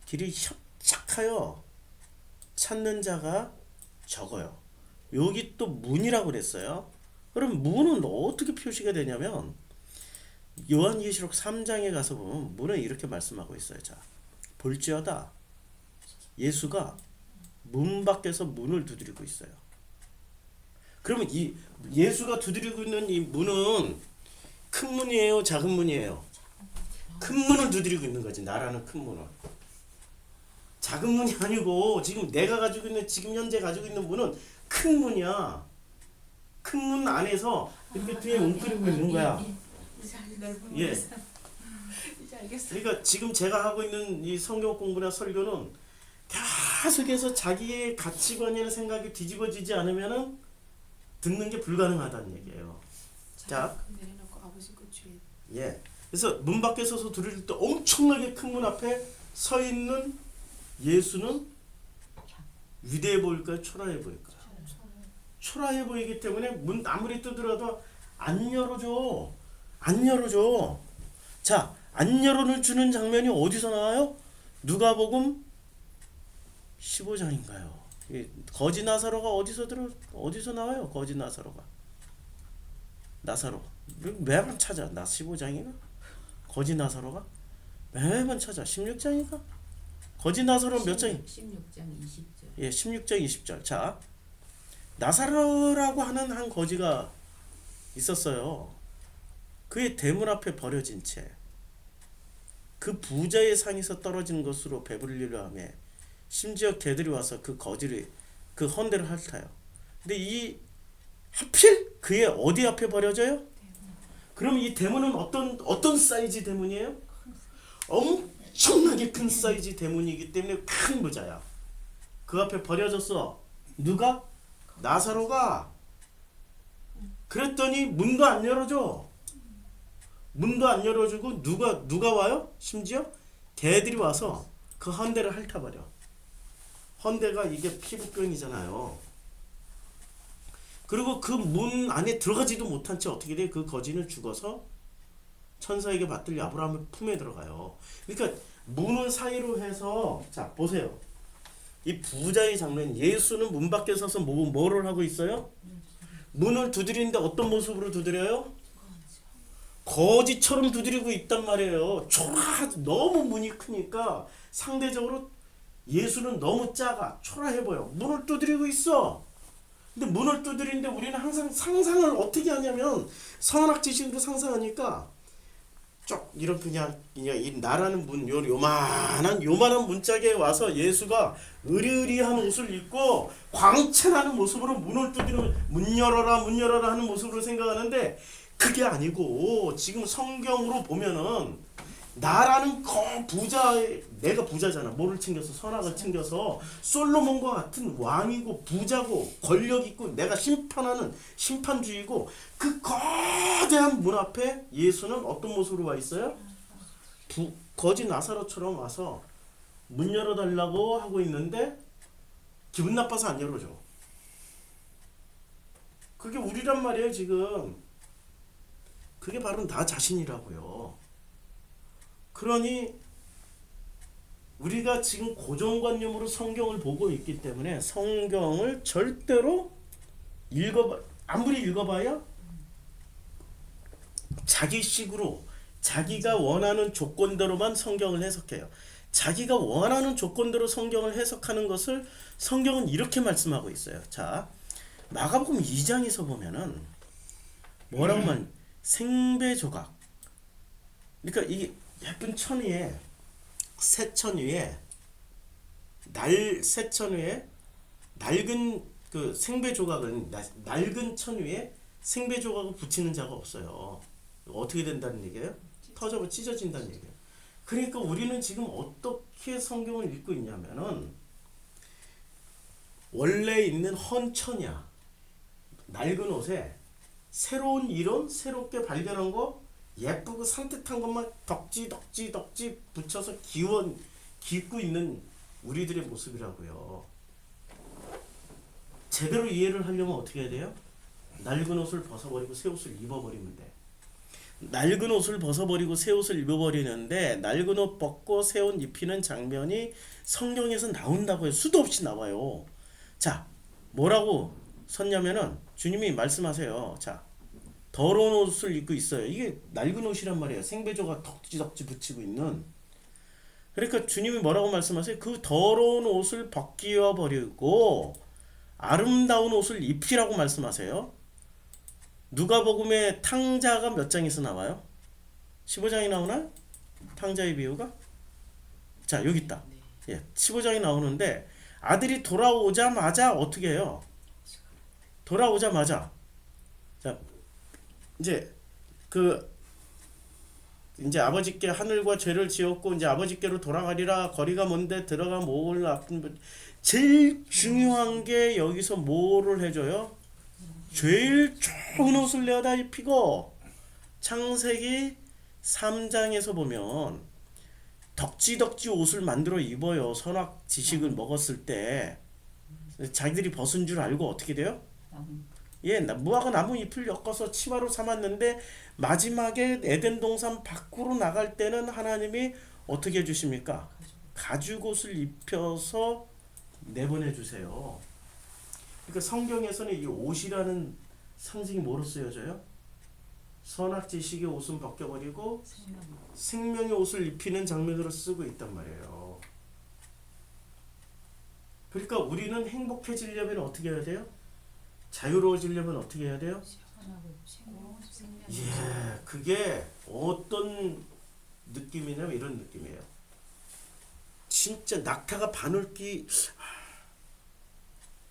길이 협착하여 찾는 자가 적어요. 여기 또 문이라고 그랬어요. 그럼 문은 어떻게 표시가 되냐면 요한계시록 3장에 가서 보면 문은 이렇게 말씀하고 있어요. 자, 볼지어다 예수가 문 밖에서 문을 두드리고 있어요. 그러면 이 예수가 두드리고 있는 이 문은 큰 문이에요, 작은 문이에요? 큰 문을 두드리고 있는 거지. 나라는 큰 문을. 작은 문이 아니고 지금 내가 가지고 있는, 지금 현재 가지고 있는 문은 큰 문이야. 큰 문 안에서 이렇게 뒤에 웅크리고 있는 거야. 예. 이제 알겠어요. 그러니까 지금 제가 하고 있는 이 성경 공부나 설교는 계속해서 자기의 가치관이나 생각이 뒤집어지지 않으면은 듣는 게 불가능하다는 얘기예요. 자, 내려놓고 아버지 그 주에 예. 그래서 문 밖에 서서 들을 때 엄청나게 큰 문 앞에 서 있는 예수는 위대해 보일까요? 초라해 보일까요? 초라해 보이기 때문에 문 아무리 두드려도 안 열어줘. 자, 안 열어주는 장면이 어디서 나와요? 누가복음 15장인가요? 거지 나사로가 어디서 나와요? 거지 나사로 매번 찾아. 나 15장인가? 거지 나사로가 매번 찾아. 16장인가? 거지 나사로 몇 장? 16장 20절. 예, 16장 20절. 자, 나사로라고 하는 한 거지가 있었어요. 그의 대문 앞에 버려진 채 그 부자의 상에서 떨어진 것으로 배불리려 하며 심지어 개들이 와서 그 거지를, 그 헌대를 핥아요. 근데 하필 그의 어디 앞에 버려져요? 그럼 이 대문은 어떤 사이즈 대문이에요? 엄청나게 큰 사이즈 대문이기 때문에 큰 부자야. 그 앞에 버려졌어. 누가? 나사로가. 그랬더니 문도 안 열어주고 누가 와요? 심지어 개들이 와서 그 헌대를 핥아버려. 헌대가 이게 피부병이잖아요. 그리고 그 문 안에 들어가지도 못한 채 어떻게 돼? 그 거지는 죽어서 천사에게 받들려 아브라함의 품에 들어가요. 그러니까 문을 사이로 해서, 자 보세요. 이 부자의 장면, 예수는 문 밖에 서서 뭐를 하고 있어요? 문을 두드리는데 어떤 모습으로 두드려요? 거지처럼 두드리고 있단 말이에요. 너무 문이 크니까 상대적으로 예수는 너무 작아, 초라해 보여. 문을 두드리고 있어. 근데 문을 두드리는데 우리는 항상 상상을 어떻게 하냐면 선악 지식으로 상상하니까 쭉 이런 그냥 이 나라는 문 요만한 문짝에 와서 예수가 으리으리한 옷을 입고 광채나는 모습으로 문을 두드리고 문 열어라 하는 모습으로 생각하는데 그게 아니고 지금 성경으로 보면은 나라는 내가 부자잖아. 뭐를 챙겨서 선악을 챙겨서 솔로몬과 같은 왕이고 부자고 권력 있고 내가 심판하는 심판주의고 그 거대한 문 앞에 예수는 어떤 모습으로 와 있어요? 거지 나사로처럼 와서 문 열어달라고 하고 있는데 기분 나빠서 안 열어줘. 그게 우리란 말이에요 지금. 그게 바로 나 자신이라고요. 그러니 우리가 지금 고정관념으로 성경을 보고 있기 때문에 성경을 절대로 아무리 읽어봐야 자기식으로 자기가 원하는 조건대로만 성경을 해석해요. 자기가 원하는 조건대로 성경을 해석하는 것을 성경은 이렇게 말씀하고 있어요. 자, 마가복음 2장에서 보면은 뭐라고 생배조각. 그러니까 이 예쁜 천 위에 새천 위에 새천 위에 낡은 그 생배조각은 낡은 천 위에 생배조각을 붙이는 자가 없어요. 어떻게 된다는 얘기예요? 터져 찢어진다는 얘기예요. 그러니까 우리는 지금 어떻게 성경을 읽고 있냐면은 원래 있는 헌천이야. 낡은 옷에 새로운 이론, 새롭게 발견한 거, 예쁘고 산뜻한 것만 덕지 붙여서 기고 있는 우리들의 모습이라고요. 제대로 이해를 하려면 어떻게 해야 돼요? 낡은 옷을 벗어버리고 새 옷을 입어버리면 돼. 낡은 옷을 벗어버리고 새 옷을 입어버리는데 낡은 옷 벗고 새 옷 입히는 장면이 성경에서 나온다고 해요. 수도 없이 나와요. 자, 뭐라고 썼냐면은 주님이 말씀하세요. 자, 더러운 옷을 입고 있어요. 이게 낡은 옷이란 말이에요. 생배조가 덕지덕지 붙이고 있는. 그러니까 주님이 뭐라고 말씀하세요? 그 더러운 옷을 벗기어 버리고 아름다운 옷을 입히라고 말씀하세요. 누가복음의 탕자가 몇 장에서 나와요? 15장이 나오나? 탕자의 비유가? 자, 여기 있다. 예, 15장이 나오는데 아들이 돌아오자마자 어떻게 해요? 돌아오자마자 자, 이제 아버지께 하늘과 죄를 지었고 이제 아버지께로 돌아가리라. 거리가 먼데 들어가 목을 아픈 제일 중요한 게 여기서 뭐를 해줘요? 제일 좋은 옷을 내어다 입히고. 창세기 3장에서 보면 덕지덕지 옷을 만들어 입어요. 선악 지식을 먹었을 때 자기들이 벗은 줄 알고 어떻게 돼요? 예, 무화과 나무 잎을 엮어서 치마로 삼았는데 마지막에 에덴 동산 밖으로 나갈 때는 하나님이 어떻게 해주십니까? 가죽옷을 입혀서 내보내 주세요. 그러니까 성경에서는 이 옷이라는 상징이 뭐로 쓰여져요? 선악 지식의 옷은 벗겨버리고 생명의 옷을 입히는 장면으로 쓰고 있단 말이에요. 그러니까 우리는 행복해지려면 어떻게 해야 돼요? 자유로워지려면 어떻게 해야 돼요? 예, 그게 어떤 느낌이냐면 이런 느낌이에요. 진짜 낙타가 바늘기,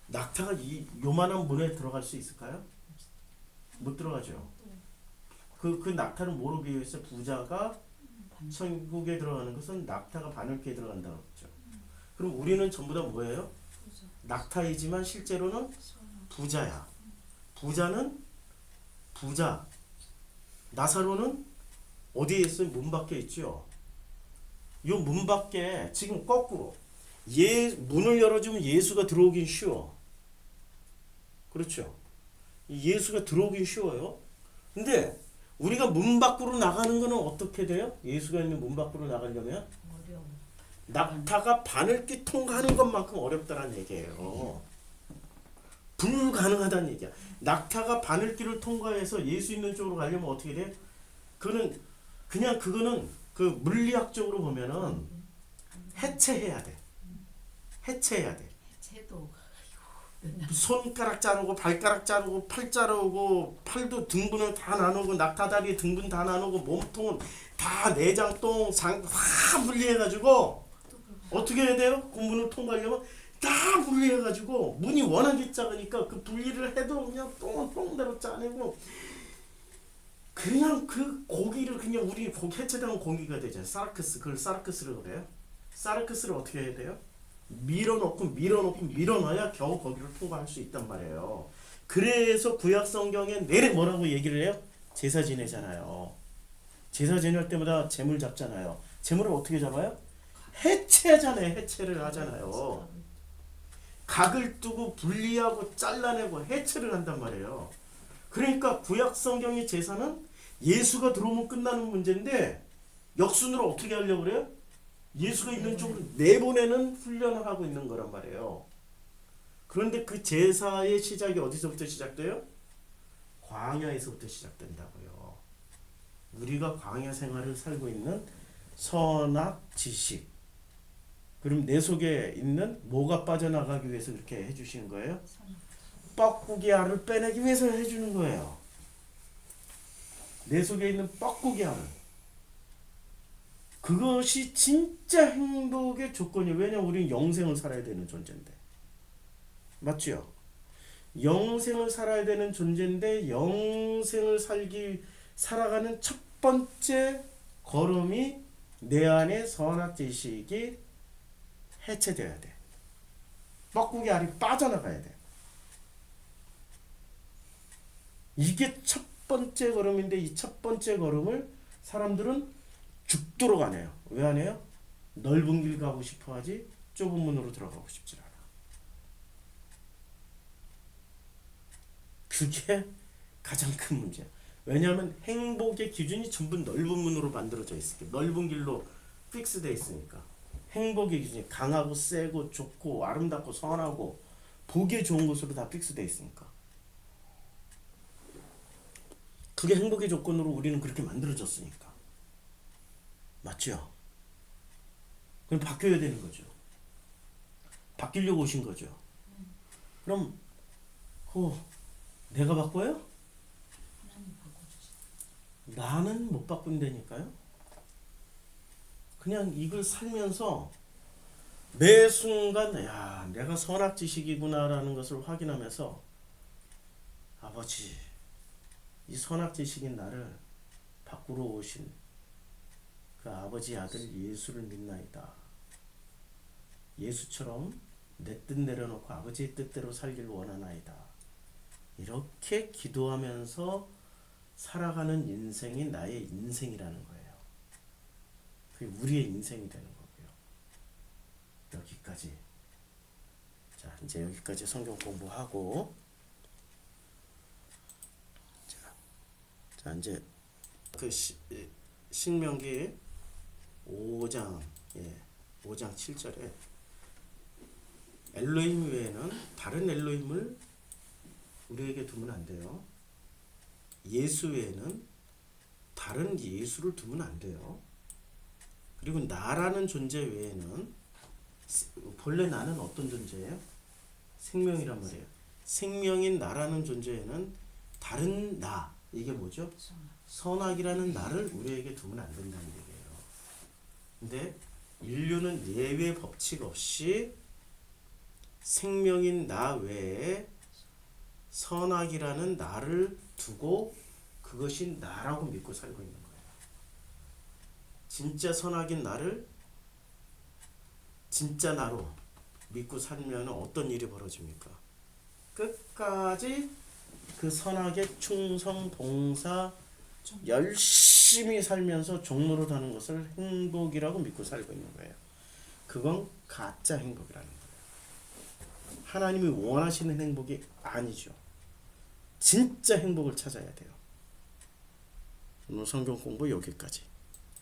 낙타가 요만한 문에 들어갈 수 있을까요? 못 들어가죠. 그 낙타는 뭐로 비유했어요? 부자가 천국에 들어가는 것은 낙타가 바늘기에 들어간다고 했죠. 그럼 우리는 전부 다 뭐예요? 낙타이지만 실제로는 부자야. 부자는 부자. 나사로는 어디에 있어요? 문 밖에 있죠. 요 문 밖에 지금 거꾸로 문을 열어주면 예수가 들어오긴 쉬워. 그렇죠. 예수가 들어오긴 쉬워요. 근데 우리가 문 밖으로 나가는 거는 어떻게 돼요? 예수가 있는 문 밖으로 나가려면 낙타가 바늘기 통과하는 것만큼 어렵다는 얘기예요. 불가능하다는 얘기야. 낙타가 바늘길을 통과해서 예수 있는 쪽으로 가려면 어떻게 돼? 그거는 그냥 그거는 그 물리학적으로 보면은 해체해야 돼. 해체해야 돼. 채도 맨날 손가락 자르고 발가락 자르고 팔 자르고 팔도 등분을 다 나누고 낙타다리 등분 다 나누고 몸통은 다 내장똥 다 분리해가지고 어떻게 해야 돼요? 공문을 통과하려면 다 분리해가지고 문이 워낙에 작으니까 그 분리를 해도 그냥 똥은 똥대로 짜내고 그냥 그 고기를 그냥 우리 해체되는 고기가 되잖아요. 사르크스, 그걸 사르크스를 그래요. 사르크스를 어떻게 해야 돼요? 밀어넣어야 겨우 거기를 통과할 수 있단 말이에요. 그래서 구약 성경에 내래 뭐라고 얘기를 해요? 제사 지내잖아요. 제사 지낼 때마다 재물 잡잖아요. 재물을 어떻게 잡아요? 해체하잖아요. 해체를 하잖아요. 각을 두고 분리하고 잘라내고 해체를 한단 말이에요. 그러니까 구약 성경의 제사는 예수가 들어오면 끝나는 문제인데 역순으로 어떻게 하려고 그래요? 예수가 있는 쪽으로 내보내는 훈련을 하고 있는 거란 말이에요. 그런데 그 제사의 시작이 어디서부터 시작돼요? 광야에서부터 시작된다고요. 우리가 광야 생활을 살고 있는 선악 지식. 그럼 내 속에 있는 뭐가 빠져나가기 위해서 그렇게 해주시는 거예요? 뻐꾸기 알을 빼내기 위해서 해주는 거예요. 내 속에 있는 뻐꾸기 알을. 그것이 진짜 행복의 조건이에요. 왜냐면 우리는 영생을 살아야 되는 존재인데. 맞죠? 영생을 살아야 되는 존재인데 영생을 살아가는 첫 번째 걸음이 내 안에 선악 지식이 해체되어야 돼. 뻐꾸기 알이 빠져나가야 돼. 이게 첫 번째 걸음인데 이 첫 번째 걸음을 사람들은 죽도록 안 해요. 왜 안 해요? 넓은 길 가고 싶어 하지 좁은 문으로 들어가고 싶지 않아. 그게 가장 큰 문제야. 왜냐하면 행복의 기준이 전부 넓은 문으로 만들어져 있으니까. 넓은 길로 픽스되어 있으니까. 행복의 기준이 강하고 세고 좋고 아름답고 선하고 보기에 좋은 것으로 다 픽스되어 있으니까. 그게 행복의 조건으로 우리는 그렇게 만들어졌으니까. 맞죠? 그럼 바뀌어야 되는 거죠. 바뀌려고 오신 거죠. 그럼 내가 바꿔요? 나는 못 바꾼다니까요. 그냥 이걸 살면서 매 순간 야 내가 선악지식이구나라는 것을 확인하면서 아버지 이 선악지식인 나를 바꾸러 오신 그 아버지 아들 예수를 믿나이다. 예수처럼 내 뜻 내려놓고 아버지의 뜻대로 살기를 원하나이다. 이렇게 기도하면서 살아가는 인생이 나의 인생이라는 거예요. 그게 우리의 인생이 되는 거고요. 여기까지. 자, 이제 여기까지 성경 공부하고 자 이제 그 신명기 5장 5장 7절에 엘로힘 외에는 다른 엘로힘을 우리에게 두면 안 돼요. 예수 외에는 다른 예수를 두면 안 돼요. 그리고 나라는 존재 외에는 본래 나는 어떤 존재예요? 생명이란 말이에요. 생명인 나라는 존재에는 다른 나 이게 뭐죠? 선악이라는 나를 우리에게 두면 안 된다는 얘기예요. 근데 인류는 예외 법칙 없이 생명인 나 외에 선악이라는 나를 두고 그것이 나라고 믿고 살고 있는 거예요. 진짜 선악인 나를 진짜 나로 믿고 살면 어떤 일이 벌어집니까? 끝까지 그 선악에 충성 봉사 열심히 살면서 종로로 다는 것을 행복이라고 믿고 살고 있는 거예요. 그건 가짜 행복이라는 거예요. 하나님이 원하시는 행복이 아니죠. 진짜 행복을 찾아야 돼요. 오늘 성경 공부 여기까지.